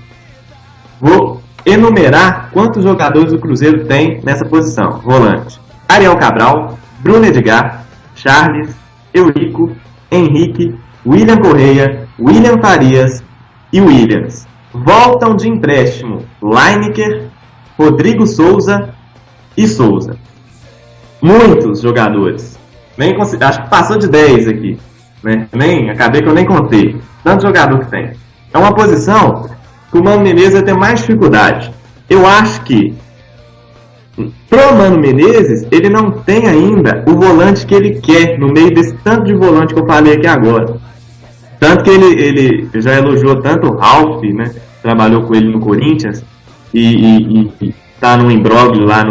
Vou enumerar quantos jogadores o Cruzeiro tem nessa posição. Volante: Ariel Cabral, Bruno Edgar, Charles, Eurico, Henrique, William Correia, William Farias e Williams. Voltam de empréstimo Lineker, Rodrigo Souza e Souza. Muitos jogadores. Acho que passou de 10 aqui. Né? Acabei que eu nem contei. Tanto jogador que tem. É uma posição que o Mano Menezes vai ter mais dificuldade. Eu acho que pro Mano Menezes, ele não tem ainda o volante que ele quer no meio desse tanto de volante que eu falei aqui agora. Tanto que ele já elogiou tanto o Ralf, né? Trabalhou com ele no Corinthians e tá num imbróglio lá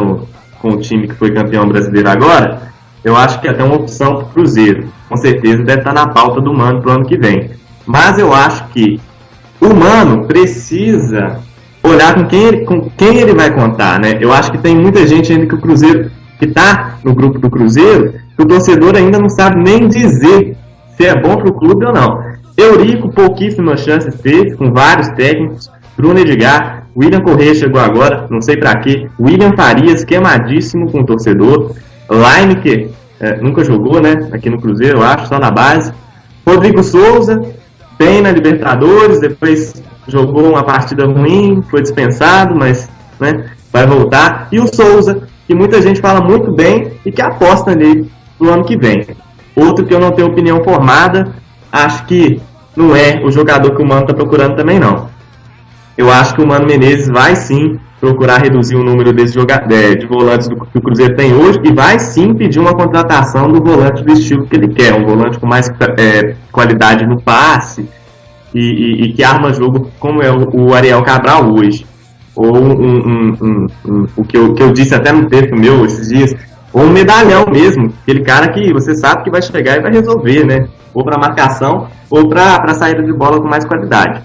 com o time que foi campeão brasileiro agora. Eu acho que é até uma opção pro Cruzeiro. Com certeza deve estar na pauta do Mano pro ano que vem. Mas eu acho que o Mano precisa olhar com quem ele vai contar, né? Eu acho que tem muita gente ainda que o Cruzeiro, que tá no grupo do Cruzeiro, que o torcedor ainda não sabe nem dizer se é bom pro clube ou não. Eurico, pouquíssimas chances teve, com vários técnicos. Bruno Edgar, William Correia chegou agora, não sei pra quê. William Farias, queimadíssimo com o torcedor. Lineker, nunca jogou, né? Aqui no Cruzeiro, eu acho, só na base. Rodrigo Souza, bem na Libertadores, depois jogou uma partida ruim, foi dispensado, mas né, vai voltar. E o Souza, que muita gente fala muito bem e que aposta nele no ano que vem. Outro que eu não tenho opinião formada, acho que não é o jogador que o Mano está procurando também não. Eu acho que o Mano Menezes vai sim procurar reduzir o número de volantes que o Cruzeiro tem hoje e vai sim pedir uma contratação do volante do estilo que ele quer, um volante com mais qualidade no passe e que arma jogo como é o Ariel Cabral hoje. Ou o que eu disse até no texto meu esses dias, ou um medalhão mesmo, aquele cara que você sabe que vai chegar e vai resolver, né? Ou para marcação ou para saída de bola com mais qualidade.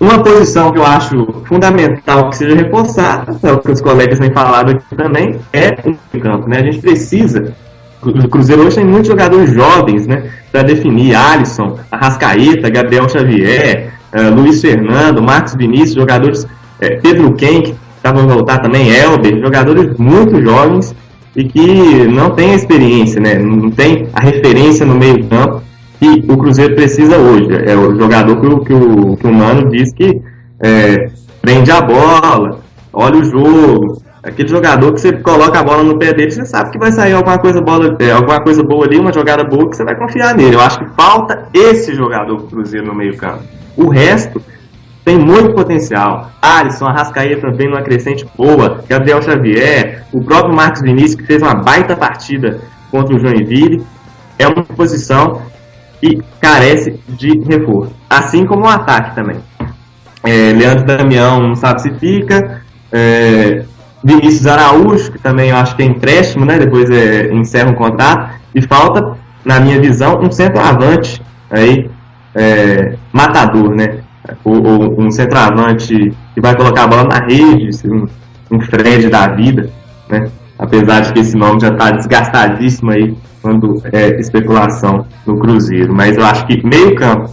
Uma posição que eu acho fundamental que seja reforçada, é o que os colegas têm falado aqui também, é o meio campo, né? A gente precisa, o Cruzeiro hoje tem muitos jogadores jovens, né? Para definir: Alisson, Arrascaeta, Gabriel Xavier, Luiz Fernando, Marcos Vinícius, jogadores, Pedro Ken, que estavam a voltar também, Elber, jogadores muito jovens e que não tem a experiência, né? Não tem a referência no meio campo que o Cruzeiro precisa hoje. É o jogador que o Mano diz que prende a bola, olha o jogo. Aquele jogador que você coloca a bola no pé dele, você sabe que vai sair alguma coisa boa ali, uma jogada boa que você vai confiar nele. Eu acho que falta esse jogador pro Cruzeiro no meio campo. O resto tem muito potencial. Alisson, Arrascaeta vem numa crescente boa, Gabriel Xavier, o próprio Marcos Vinícius, que fez uma baita partida contra o Joinville. É uma posição que carece de reforço, assim como o ataque também. Leandro Damião não sabe se fica, Vinícius Araújo, que também eu acho que é empréstimo, né? Depois encerra um contrato, e falta, na minha visão, um centroavante aí, matador, né? Ou um centroavante que vai colocar a bola na rede, um Fred da vida, né? Apesar de que esse nome já está desgastadíssimo aí quando especulação no Cruzeiro. Mas eu acho que meio campo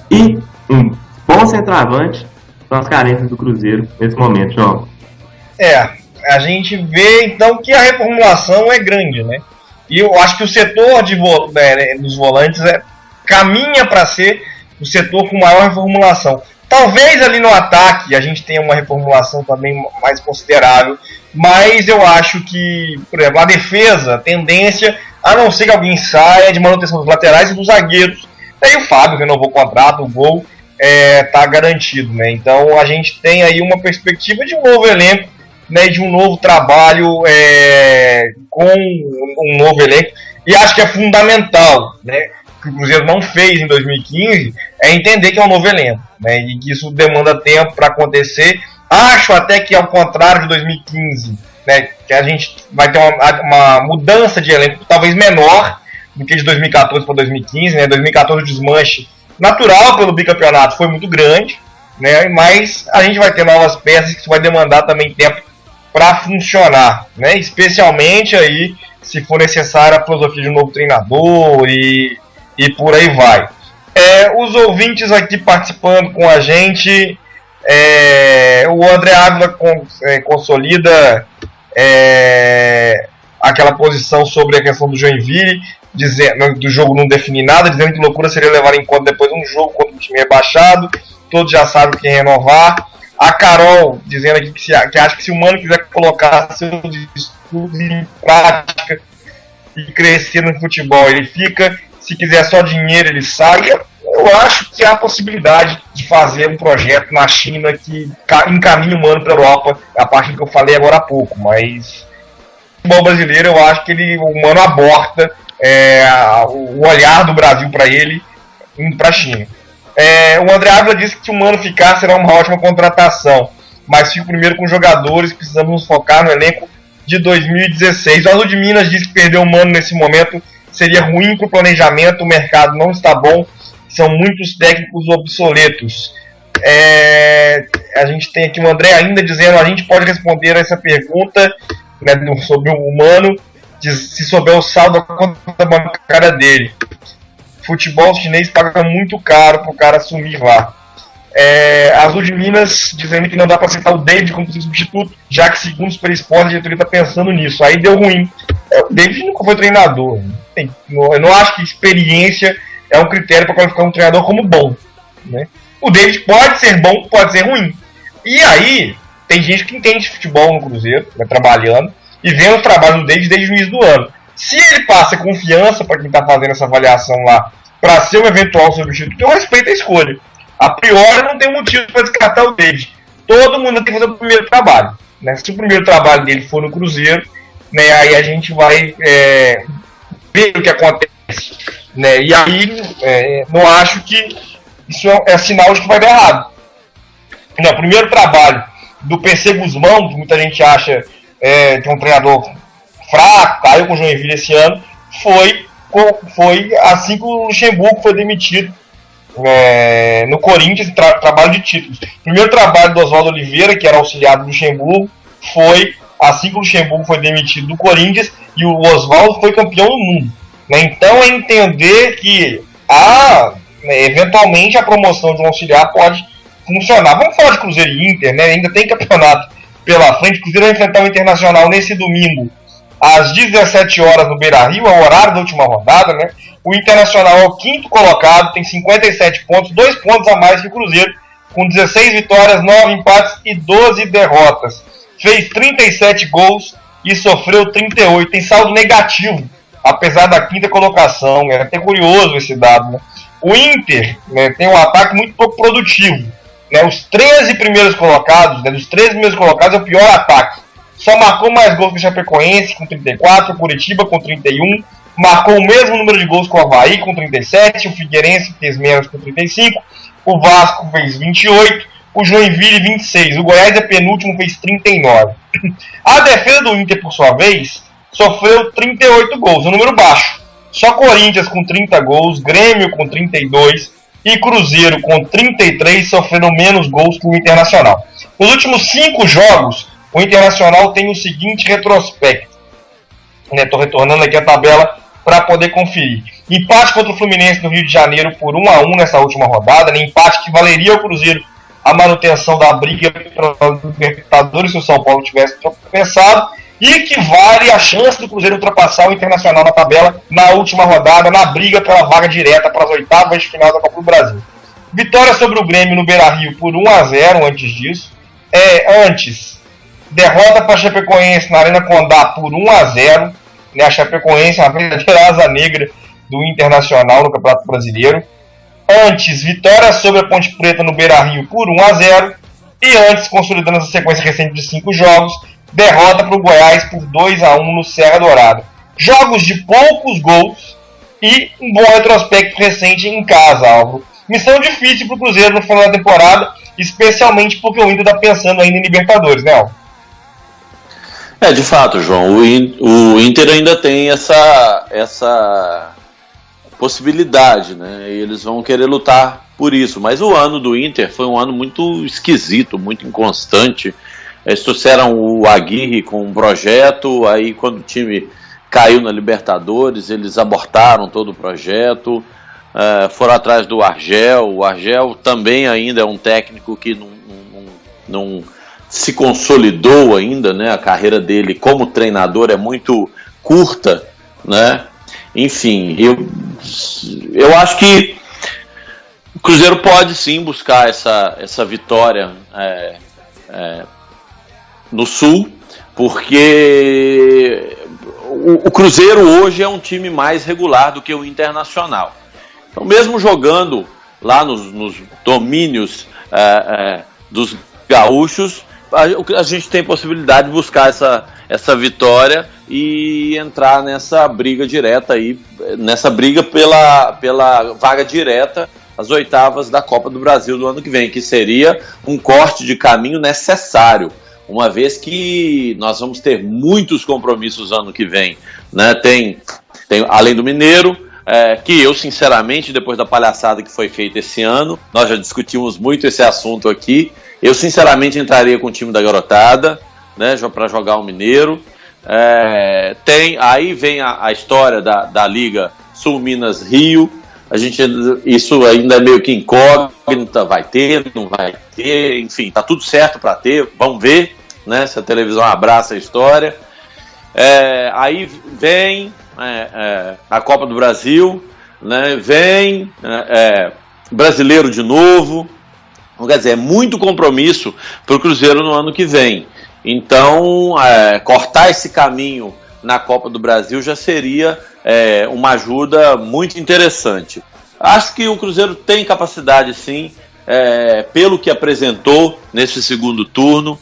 e um bom centroavante são as carências do Cruzeiro nesse momento, João. A gente vê então que a reformulação é grande, né? E eu acho que o setor dos volantes caminha para ser o setor com maior reformulação. Talvez ali no ataque a gente tenha uma reformulação também mais considerável, mas eu acho que, por exemplo, a defesa, a tendência, a não ser que alguém saia, de manutenção dos laterais e dos zagueiros. Daí o Fábio renovou o contrato, o gol está garantido, né? Então a gente tem aí uma perspectiva de um novo elenco, né, de um novo trabalho com um novo elenco, e acho que é fundamental, né, que o Cruzeiro não fez em 2015, é entender que é um novo elenco, né, e que isso demanda tempo para acontecer. Acho até que, ao contrário de 2015, né, que a gente vai ter uma mudança de elenco talvez menor do que de 2014 para 2015, né, 2014 o desmanche natural pelo bicampeonato foi muito grande, né, mas a gente vai ter novas peças que isso vai demandar também tempo para funcionar, né, especialmente aí se for necessária a filosofia de um novo treinador e por aí vai. Os ouvintes aqui participando com a gente, o André Ávila consolida aquela posição sobre a questão do Joinville, do jogo não definir nada, dizendo que loucura seria levar em conta depois um jogo contra um time rebaixado, todos já sabem quem renovar. A Carol dizendo aqui que acha que se o Mano quiser colocar seus estudos em prática e crescer no futebol, ele fica. Se quiser só dinheiro, ele sai. Eu acho que há a possibilidade de fazer um projeto na China que encaminhe o Mano para a Europa, a partir do que eu falei agora há pouco. Mas o futebol brasileiro, eu acho que o Mano aborta o olhar do Brasil para ele indo para a China. O André Ávila disse que se o Mano ficar será uma ótima contratação, mas fico primeiro com jogadores, precisamos nos focar no elenco de 2016. O Azul de Minas disse que perder o Mano nesse momento seria ruim para o planejamento, o mercado não está bom, são muitos técnicos obsoletos. A gente tem aqui o André ainda dizendo, a gente pode responder a essa pergunta, né, sobre o Mano, se souber o saldo da conta bancária dele. Futebol chinês paga muito caro para o cara assumir lá. Azul de Minas dizendo que não dá para aceitar o David como substituto, já que, segundo o Super Esporte, a diretoria está pensando nisso. Aí deu ruim. O David nunca foi treinador. Eu não acho que experiência é um critério para qualificar um treinador como bom, né? O David pode ser bom, pode ser ruim. E aí, tem gente que entende futebol no Cruzeiro, né, trabalhando, e vendo o trabalho do David desde o início do ano. Se ele passa confiança para quem está fazendo essa avaliação lá, para ser um eventual substituto, eu respeito a escolha. A priori, não tem motivo para descartar o David. Todo mundo tem que fazer o primeiro trabalho, né? Se o primeiro trabalho dele for no Cruzeiro, né, aí a gente vai ver o que acontece, né? E aí, não acho que isso é sinal de que vai dar errado. Não, o primeiro trabalho do PC Guzmão, que muita gente acha que é um treinador fraco, caiu com o Joinville esse ano, foi assim que o Luxemburgo foi demitido no Corinthians, trabalho de títulos. O primeiro trabalho do Oswaldo Oliveira, que era auxiliar do Luxemburgo, foi assim que o Luxemburgo foi demitido do Corinthians, e o Oswaldo foi campeão do mundo, né? Então é entender que eventualmente a promoção de um auxiliar pode funcionar. Vamos falar de Cruzeiro e Inter, né? Ainda tem campeonato pela frente. O Cruzeiro vai enfrentar o Internacional nesse domingo às 17 horas no Beira-Rio, é o horário da última rodada, né? O Internacional é o quinto colocado, tem 57 pontos, 2 pontos a mais que o Cruzeiro, com 16 vitórias, 9 empates e 12 derrotas. Fez 37 gols e sofreu 38, tem saldo negativo, apesar da quinta colocação. É até curioso esse dado, né? O Inter, né, tem um ataque muito pouco produtivo, né? Os 13 primeiros colocados, né, dos 13 primeiros colocados é o pior ataque. Só marcou mais gols que o Chapecoense, com 34, o Curitiba com 31, marcou o mesmo número de gols que o Avaí, com 37, o Figueirense fez menos, com 35, o Vasco fez 28, o Joinville 26, o Goiás é penúltimo, fez 39. A defesa do Inter, por sua vez, sofreu 38 gols, um número baixo. Só Corinthians com 30 gols, Grêmio com 32 e Cruzeiro com 33 sofreram menos gols que o Internacional. Nos últimos 5 jogos, o Internacional tem o seguinte retrospecto. Estou retornando aqui a tabela para poder conferir. Empate contra o Fluminense no Rio de Janeiro por 1-1 nessa última rodada, né? Empate que valeria ao Cruzeiro a manutenção da briga para Libertadores se o São Paulo tivesse tropeçado, e que vale a chance do Cruzeiro ultrapassar o Internacional na tabela na última rodada, na briga pela vaga direta para as oitavas de final da Copa do Brasil. Vitória sobre o Grêmio no Beira-Rio por 1-0 antes disso. Antes, derrota para a Chapecoense na Arena Condá por 1-0. Né? A Chapecoense é uma verdadeira asa negra do Internacional no Campeonato Brasileiro. Antes, vitória sobre a Ponte Preta no Beira-Rio por 1-0. E antes, consolidando essa sequência recente de 5 jogos, derrota para o Goiás por 2-1 no Serra Dourada. Jogos de poucos gols e um bom retrospecto recente em casa, Álvaro. Missão difícil para o Cruzeiro no final da temporada, especialmente porque o Inter está pensando ainda em Libertadores, né, Álvaro? De fato, João, o Inter ainda tem essa possibilidade, né? E eles vão querer lutar por isso. Mas o ano do Inter foi um ano muito esquisito, muito inconstante. Eles trouxeram o Aguirre com um projeto, aí quando o time caiu na Libertadores, eles abortaram todo o projeto, foram atrás do Argel. O Argel também ainda é um técnico que não se consolidou ainda, né? A carreira dele como treinador é muito curta, né? Enfim, eu acho que o Cruzeiro pode sim buscar essa vitória no Sul, porque o Cruzeiro hoje é um time mais regular do que o Internacional. Então, mesmo jogando lá nos domínios dos gaúchos, a gente tem possibilidade de buscar essa vitória e entrar nessa briga direta aí, nessa briga pela vaga direta às oitavas da Copa do Brasil do ano que vem, que seria um corte de caminho necessário, uma vez que nós vamos ter muitos compromissos ano que vem, né? Tem além do Mineiro, que eu sinceramente, depois da palhaçada que foi feita esse ano, nós já discutimos muito esse assunto aqui, eu sinceramente entraria com o time da garotada, né, para jogar o Mineiro. Aí vem a história da Liga Sul Minas Rio. Isso ainda é meio que incógnita, vai ter, não vai ter, enfim, tá tudo certo para ter, vamos ver, né, se a televisão abraça a história. Aí vem a Copa do Brasil, né, vem brasileiro de novo. Quer dizer, é muito compromisso para o Cruzeiro no ano que vem. Então, cortar esse caminho na Copa do Brasil já seria uma ajuda muito interessante. Acho que o Cruzeiro tem capacidade, sim, pelo que apresentou nesse segundo turno,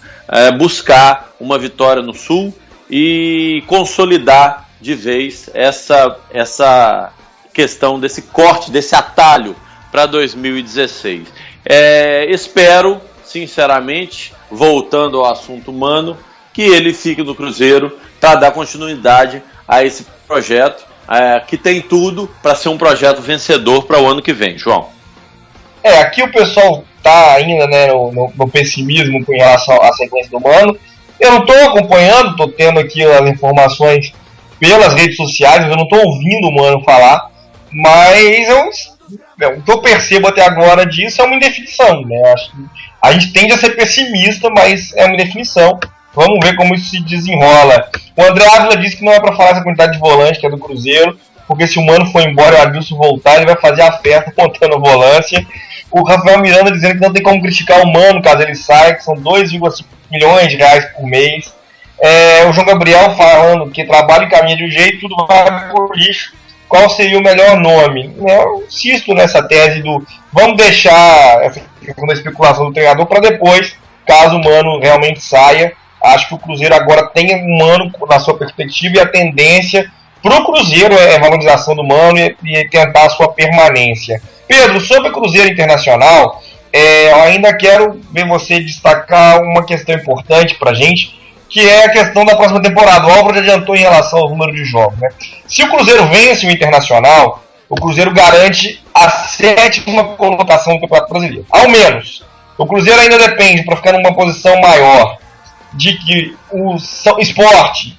buscar uma vitória no Sul e consolidar de vez essa questão desse corte, desse atalho para 2016. Espero, sinceramente, voltando ao assunto humano, que ele fique no Cruzeiro para dar continuidade a esse projeto, que tem tudo para ser um projeto vencedor para o ano que vem, João. Aqui o pessoal está ainda, né, no pessimismo com relação à sequência do Mano. Eu não estou acompanhando, estou tendo aqui as informações pelas redes sociais, eu não estou ouvindo o Mano falar, mas o que eu percebo até agora disso é uma indefinição, né? Acho que a gente tende a ser pessimista, mas é uma indefinição. Vamos ver como isso se desenrola. O André Ávila disse que não é para falar essa quantidade de volante que é do Cruzeiro, porque se o Mano for embora e o Adilson voltar, ele vai fazer a festa montando a volância. O Rafael Miranda dizendo que não tem como criticar o Mano caso ele saia, que são 2,5 milhões de reais por mês. O João Gabriel falando que trabalho e caminha de um jeito, tudo vai por lixo. Qual seria o melhor nome? Eu insisto nessa tese do vamos deixar essa questão da especulação do treinador para depois, caso o Mano realmente saia. Acho que o Cruzeiro agora tem um Mano na sua perspectiva e a tendência para o Cruzeiro é a valorização do Mano e tentar a sua permanência. Pedro, sobre o Cruzeiro Internacional, eu ainda quero ver você destacar uma questão importante para a gente, que é a questão da próxima temporada. O Álvaro já adiantou em relação ao número de jogos, né? Se o Cruzeiro vence o Internacional, o Cruzeiro garante a 7ª colocação do Campeonato Brasileiro. Ao menos. O Cruzeiro ainda depende, para ficar numa posição maior, de que o Sport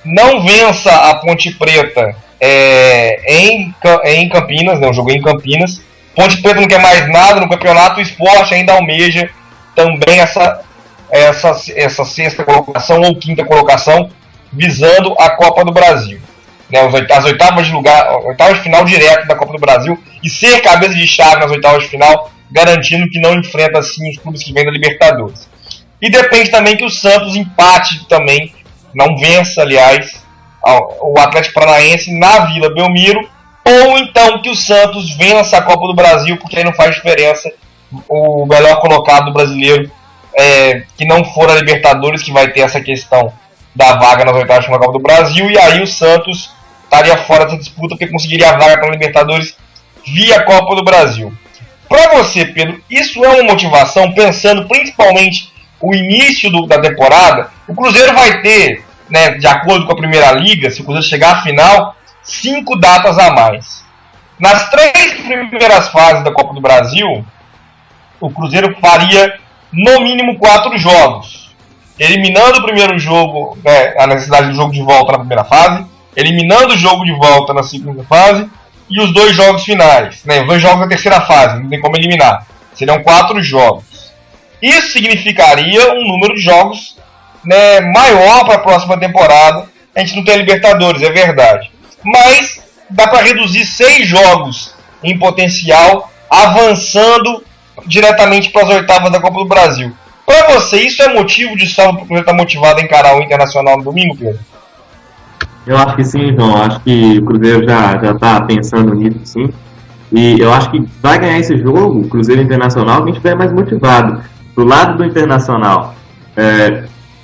não vença a Ponte Preta em Campinas, né? O jogo em Campinas. Ponte Preta não quer mais nada no campeonato, o Sport ainda almeja também essa 6ª colocação ou 5ª colocação, visando a Copa do Brasil, né, as oitavas de final direto da Copa do Brasil, e ser cabeça de chave nas oitavas de final garantindo que não enfrenta assim os clubes que vêm da Libertadores. E depende também que o Santos empate também, não vença, aliás, o Atlético Paranaense na Vila Belmiro, ou então que o Santos vença a Copa do Brasil, porque aí não faz diferença o melhor colocado do brasileiro, que não for a Libertadores, que vai ter essa questão da vaga nas oitavas da Copa do Brasil, e aí o Santos estaria fora dessa disputa, porque conseguiria a vaga para a Libertadores via Copa do Brasil. Para você, Pedro, isso é uma motivação, pensando principalmente o início da temporada? O Cruzeiro vai ter, né, de acordo com a Primeira Liga, se o Cruzeiro chegar à final, 5 datas a mais. Nas 3 primeiras fases da Copa do Brasil, o Cruzeiro faria no mínimo 4 jogos, eliminando o primeiro jogo, né, a necessidade do jogo de volta na primeira fase, eliminando o jogo de volta na segunda fase e os 2 jogos finais, né, os 2 jogos da terceira fase, não tem como eliminar, seriam 4 jogos. Isso significaria um número de jogos, né, maior para a próxima temporada. A gente não tem a Libertadores, é verdade, mas dá para reduzir 6 jogos em potencial, avançando diretamente para as oitavas da Copa do Brasil. Para você, isso é motivo de sobra para o Cruzeiro estar motivado a encarar o Internacional no domingo, Pedro? Eu acho que sim, João. Acho que o Cruzeiro já está pensando nisso, sim. E eu acho que vai ganhar esse jogo, o Cruzeiro Internacional, quem estiver mais motivado. Do lado do Internacional,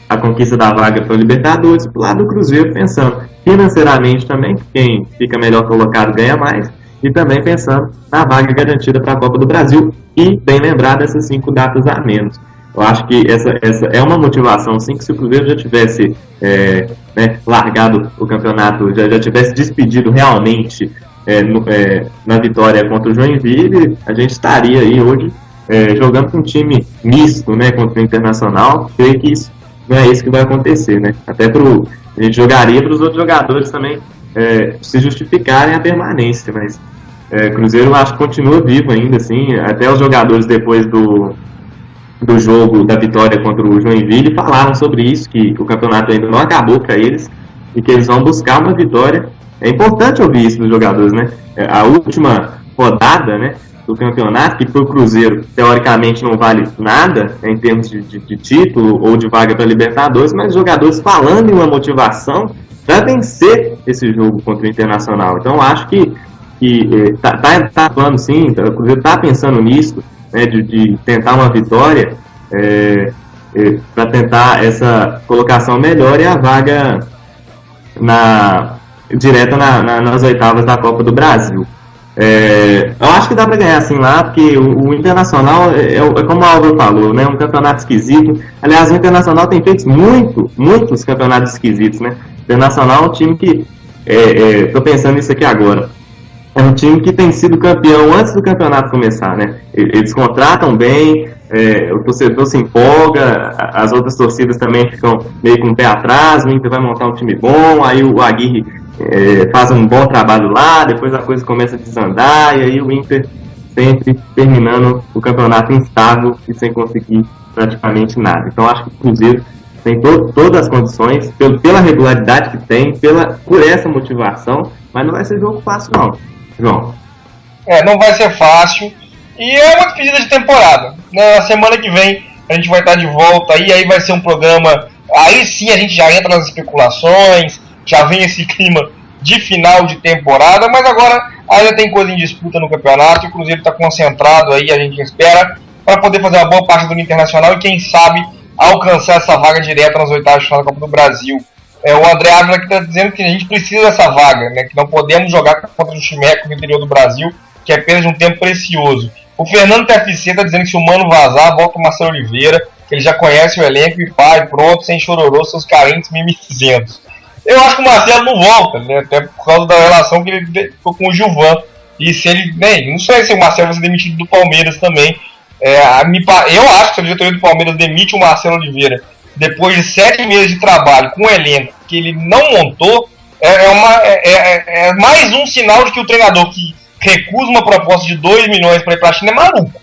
a conquista da vaga para o Libertadores, do lado do Cruzeiro, pensando financeiramente também, quem fica melhor colocado ganha mais, e também pensando na vaga garantida para a Copa do Brasil, e bem lembrado essas 5 datas a menos. Eu acho que essa é uma motivação, sim, que se o Cruzeiro já tivesse largado o campeonato, já tivesse despedido realmente na vitória contra o Joinville, a gente estaria aí hoje jogando com um time misto, né, contra o Internacional. Creio que isso não é isso que vai acontecer, né? Até a gente jogaria para os outros jogadores também se justificarem a permanência, mas Cruzeiro acho que continua vivo ainda, assim, até os jogadores depois do jogo da vitória contra o Joinville falaram sobre isso, que o campeonato ainda não acabou para eles e que eles vão buscar uma vitória. É importante ouvir isso dos jogadores, né? A última rodada, né, do campeonato, que para o Cruzeiro teoricamente não vale nada, em termos de título ou de vaga para Libertadores, mas os jogadores falando em uma motivação para vencer esse jogo contra o Internacional. Então acho que tá falando sim, o Cruzeiro está pensando nisso, né, de tentar uma vitória para tentar essa colocação melhor e a vaga direta nas oitavas da Copa do Brasil. Eu acho que dá para ganhar assim lá, porque o Internacional é como a Álvaro falou, né, um campeonato esquisito. Aliás, o Internacional tem feito muitos campeonatos esquisitos, né? O Internacional é um time que, estou pensando nisso aqui agora, é um time que tem sido campeão antes do campeonato começar, né? Eles contratam bem, o torcedor se empolga, as outras torcidas também ficam meio com o pé atrás, o Inter vai montar um time bom, aí o Aguirre faz um bom trabalho lá, depois a coisa começa a desandar, e aí o Inter sempre terminando o campeonato instável e sem conseguir praticamente nada. Então acho que o Cruzeiro tem todas as condições, pela regularidade que tem, por essa motivação, mas não vai ser jogo fácil não, João. Não vai ser fácil, e é uma despedida de temporada, né? Na semana que vem a gente vai estar de volta, e aí vai ser um programa, aí sim a gente já entra nas especulações, já vem esse clima de final de temporada, mas agora ainda tem coisa em disputa no campeonato, e o Cruzeiro está concentrado aí, a gente espera, para poder fazer uma boa parte do Internacional e quem sabe alcançar essa vaga direta nas oitavas de final da Copa do Brasil. O André Ávila que está dizendo que a gente precisa dessa vaga, né, que não podemos jogar contra o Chimeco no interior do Brasil, que é apenas um tempo precioso. O Fernando TFC está dizendo que se o Mano vazar, volta o Marcelo Oliveira, que ele já conhece o elenco e pronto, sem chororô, seus carentes mimizentos. Eu acho que o Marcelo não volta, né, até por causa da relação que ele ficou com o Gilvan. E se ele, não sei se o Marcelo vai ser demitido do Palmeiras também. Eu acho que se a diretoria do Palmeiras demite o Marcelo Oliveira depois de 7 meses de trabalho com um elenco que ele não montou, é mais um sinal de que o treinador que recusa uma proposta de 2 milhões para ir para a China é maluco.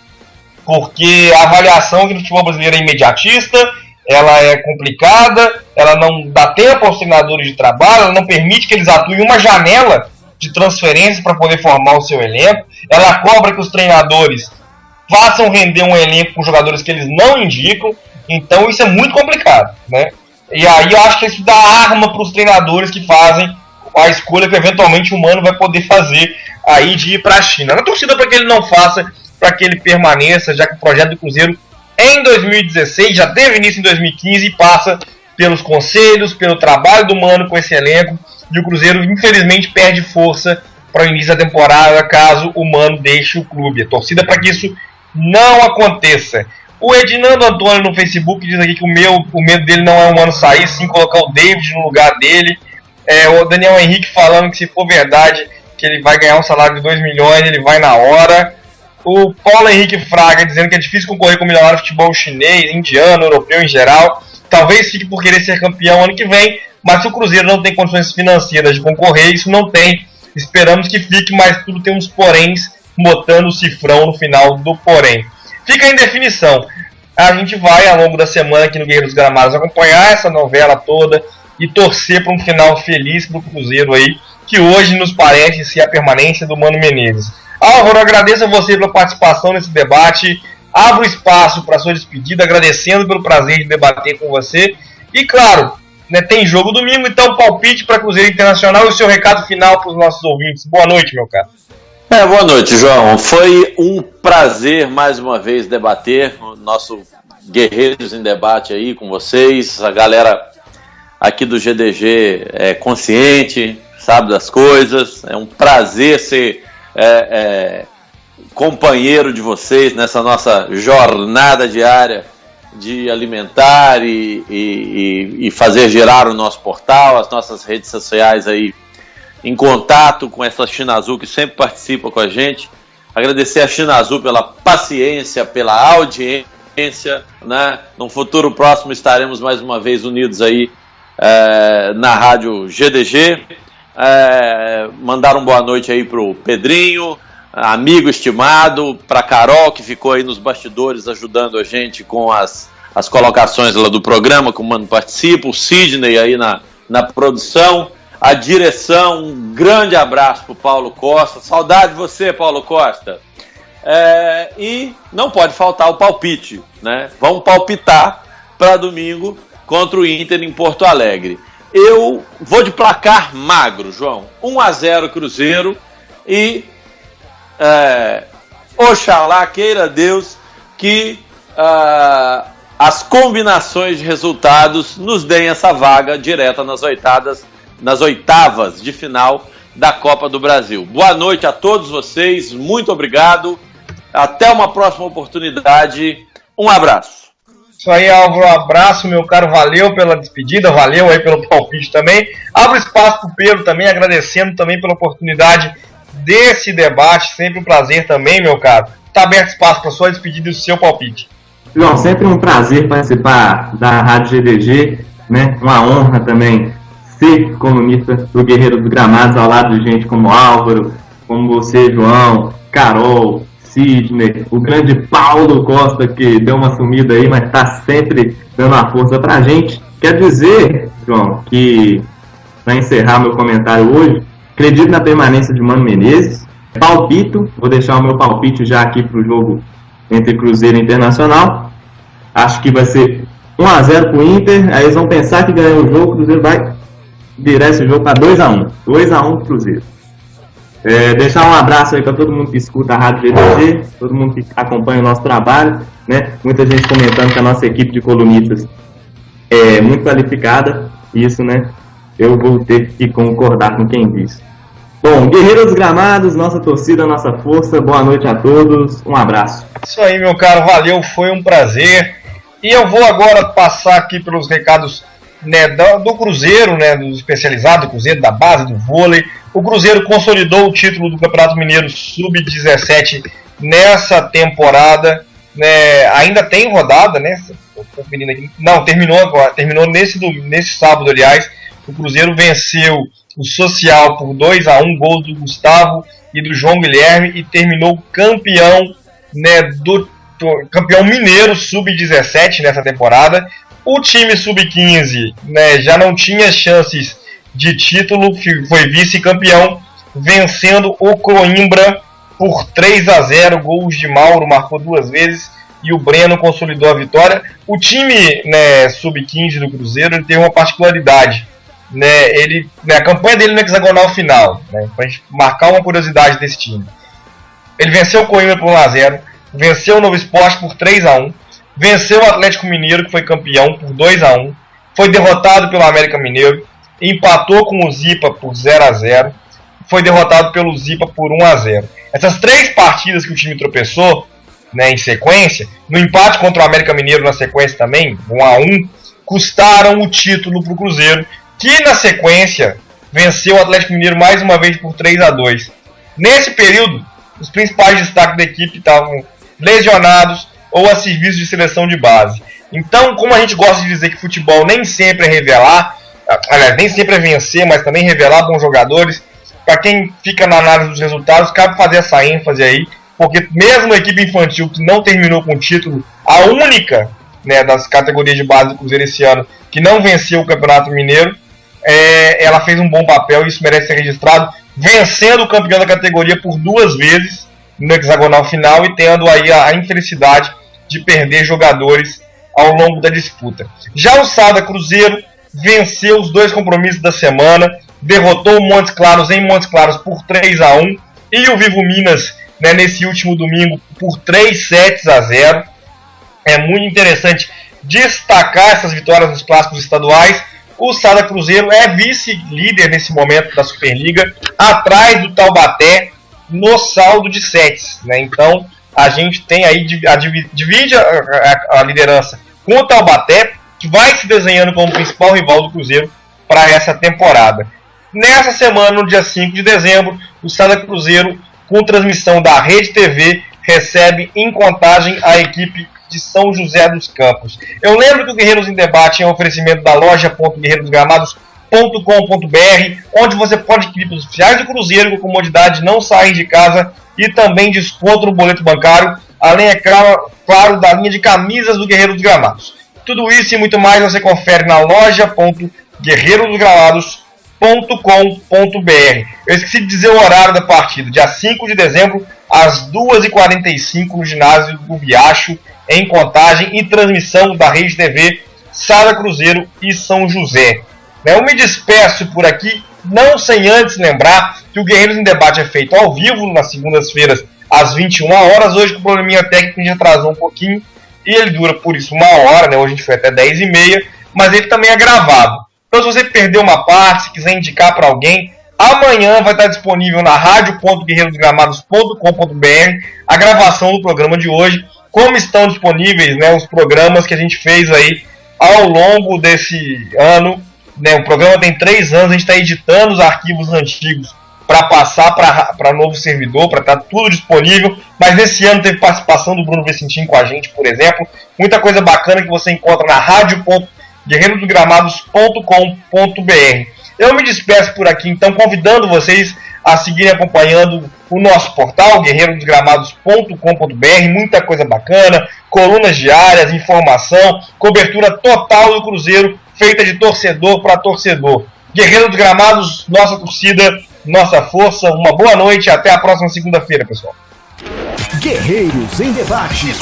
Porque a avaliação aqui no futebol brasileiro é imediatista, ela é complicada, ela não dá tempo aos treinadores de trabalho, ela não permite que eles atuem uma janela de transferência para poder formar o seu elenco, ela cobra que os treinadores façam render um elenco com jogadores que eles não indicam. Então isso é muito complicado, né? E aí eu acho que isso dá arma para os treinadores que fazem a escolha que eventualmente o Mano vai poder fazer aí de ir para a China. Na torcida para que ele não faça, para que ele permaneça, já que o projeto do Cruzeiro em 2016 já teve início em 2015 e passa pelos conselhos, pelo trabalho do Mano com esse elenco, e o Cruzeiro infelizmente perde força para o início da temporada caso o Mano deixe o clube. A torcida para que isso não aconteça. O Edinando Antônio no Facebook diz aqui que o medo dele não é o Mano sair, sim colocar o David no lugar dele. O Daniel Henrique falando que se for verdade que ele vai ganhar um salário de 2 milhões, ele vai na hora. O Paulo Henrique Fraga dizendo que é difícil concorrer com o milionário de futebol chinês, indiano, europeu em geral. Talvez fique por querer ser campeão ano que vem, mas se o Cruzeiro não tem condições financeiras de concorrer, isso não tem. Esperamos que fique, mas tudo tem uns poréns, botando o cifrão no final do porém. Fica em definição. A gente vai, ao longo da semana aqui no Guerreiro dos Gramados, acompanhar essa novela toda e torcer para um final feliz para o Cruzeiro aí, que hoje nos parece ser a permanência do Mano Menezes. Álvaro, agradeço a você pela participação nesse debate. Abro espaço para sua despedida, agradecendo pelo prazer de debater com você. E claro, né, tem jogo domingo, então palpite para Cruzeiro Internacional e o seu recado final para os nossos ouvintes. Boa noite, meu caro. Boa noite, João. Foi um prazer mais uma vez debater o nosso Guerreiros em Debate aí com vocês. A galera aqui do GDG é consciente, sabe das coisas. É um prazer ser companheiro de vocês nessa nossa jornada diária de alimentar e fazer girar o nosso portal, as nossas redes sociais aí em contato com essa China Azul que sempre participa com a gente. Agradecer a China Azul pela paciência, pela audiência, né? No futuro próximo estaremos mais uma vez unidos aí na rádio GDG. Mandar uma boa noite aí pro Pedrinho, amigo estimado, pra Carol que ficou aí nos bastidores ajudando a gente com as colocações lá do programa, como o Mano participa, o Sidney aí na produção. A direção, um grande abraço para o Paulo Costa. Saudade de você, Paulo Costa. E não pode faltar o palpite, né? Vamos palpitar para domingo contra o Inter em Porto Alegre. Eu vou de placar magro, João. 1-0 Cruzeiro e oxalá queira Deus que as combinações de resultados nos deem essa vaga direta nas oitavas de final da Copa do Brasil. Boa noite a todos vocês, muito obrigado, até uma próxima oportunidade, um abraço. Isso aí, Álvaro, um abraço, meu caro, valeu pela despedida, valeu aí pelo palpite também. Abro espaço para o Pedro também, agradecendo também pela oportunidade desse debate, sempre um prazer também, meu caro. Está aberto espaço para sua despedida e o seu palpite. João, sempre um prazer participar da Rádio GDG, né? Uma honra também ser colunista do Guerreiro dos Gramados, ao lado de gente como Álvaro, como você, João, Carol, Sidney, o grande Paulo Costa, que deu uma sumida aí, mas está sempre dando uma força pra gente. Quer dizer, João, que para encerrar meu comentário hoje, acredito na permanência de Mano Menezes, palpito, vou deixar o meu palpite já aqui pro jogo entre Cruzeiro e Internacional. Acho que vai ser 1-0 pro Inter, aí eles vão pensar que ganhou o jogo, o Cruzeiro vai virar esse jogo para 2-1. 2-1 pro Cruzeiro. Deixar um abraço aí para todo mundo que escuta a Rádio GDG, todo mundo que acompanha o nosso trabalho, né? Muita gente comentando que a nossa equipe de colunistas é muito qualificada, isso, né? Eu vou ter que concordar com quem diz. Bom, Guerreiros dos Gramados, nossa torcida, nossa força, boa noite a todos, um abraço. Isso aí, meu caro, valeu, foi um prazer. E eu vou agora passar aqui pelos recados, né, do Cruzeiro, né, do especializado do Cruzeiro, da base do vôlei. O Cruzeiro consolidou o título do Campeonato Mineiro Sub-17 nessa temporada, né, ainda tem rodada, né, não, terminou agora, terminou nesse sábado, aliás. O Cruzeiro venceu o Social por 2-1, gols do Gustavo e do João Guilherme, e terminou campeão, né, campeão mineiro Sub-17 nessa temporada. O time Sub-15, né, já não tinha chances de título, foi vice-campeão, vencendo o Coimbra por 3-0, gols de Mauro, marcou 2 vezes, e o Breno consolidou a vitória. O time, né, sub-15 do Cruzeiro, ele tem uma particularidade, né, a campanha dele no hexagonal final, né, pra gente marcar uma curiosidade desse time. Ele venceu o Coimbra por 1-0, venceu o Novo Sport por 3-1, venceu o Atlético Mineiro, que foi campeão, por 2-1, foi derrotado pelo América Mineiro, empatou com o Zipa por 0-0, foi derrotado pelo Zipa por 1-0. Essas 3 partidas que o time tropeçou, né, em sequência, no empate contra o América Mineiro na sequência também, 1-1, custaram o título para o Cruzeiro, que na sequência venceu o Atlético Mineiro mais uma vez por 3-2. Nesse período, os principais destaques da equipe estavam lesionados ou a serviço de seleção de base. Então, como a gente gosta de dizer que futebol nem sempre é revelar, aliás, nem sempre é vencer, mas também revelar bons jogadores, para quem fica na análise dos resultados, cabe fazer essa ênfase aí, porque mesmo a equipe infantil que não terminou com o título, a única, né, das categorias de base do Cruzeiro esse ano que não venceu o Campeonato Mineiro, ela fez um bom papel e isso merece ser registrado, vencendo o campeão da categoria por 2 vezes no hexagonal final e tendo aí a infelicidade de perder jogadores ao longo da disputa. Já o Sada Cruzeiro venceu os 2 compromissos da semana, derrotou o Montes Claros em Montes Claros por 3-1 e o Vivo Minas, né, nesse último domingo por 3-0. É muito interessante destacar essas vitórias nos clássicos estaduais. O Sada Cruzeiro é vice-líder nesse momento da Superliga, atrás do Taubaté no saldo de sets, né? Então a gente tem aí, divide a liderança com o Taubaté, que vai se desenhando como principal rival do Cruzeiro para essa temporada. Nessa semana, no dia 5 de dezembro, o Sada Cruzeiro, com transmissão da Rede TV, recebe em Contagem a equipe de São José dos Campos. Eu lembro que o Guerreiros em Debate é um oferecimento da loja.guerreirosgramados.com.br, onde você pode adquirir os oficiais do Cruzeiro com comodidade, não sair de casa, e também desconto no boleto bancário, além, é claro, da linha de camisas do Guerreiros dos Gramados. Tudo isso e muito mais você confere na loja.guerreirosgramados.com.br. Eu esqueci de dizer o horário da partida, dia 5 de dezembro, às 2h45, no ginásio do Biacho, em Contagem, e transmissão da Rede TV, Sada Cruzeiro e São José. Eu me despeço por aqui, não sem antes lembrar que o Guerreiros em Debate é feito ao vivo, nas segundas-feiras, às 21 horas. Hoje, com o probleminha técnico, a gente atrasou um pouquinho, e ele dura por isso 1 hora, né? Hoje a gente foi até 10h30, mas ele também é gravado. Então, se você perdeu uma parte, se quiser indicar para alguém, amanhã vai estar disponível na radio.guerreirosgramados.com.br a gravação do programa de hoje, como estão disponíveis, né, os programas que a gente fez aí ao longo desse ano. Né, o programa tem 3 anos, a gente está editando os arquivos antigos para passar para novo servidor, para estar tudo disponível, mas nesse ano teve participação do Bruno Vicentim com a gente, por exemplo, muita coisa bacana que você encontra na radio.guerreirosgramados.com.br. Eu me despeço por aqui, então, convidando vocês a seguirem acompanhando o nosso portal, guerreirosgramados.com.br, muita coisa bacana, colunas diárias, informação, cobertura total do Cruzeiro, feita de torcedor para torcedor. Guerreiros dos Gramados, nossa torcida, nossa força, uma boa noite e até a próxima segunda-feira, pessoal. Guerreiros em Debate.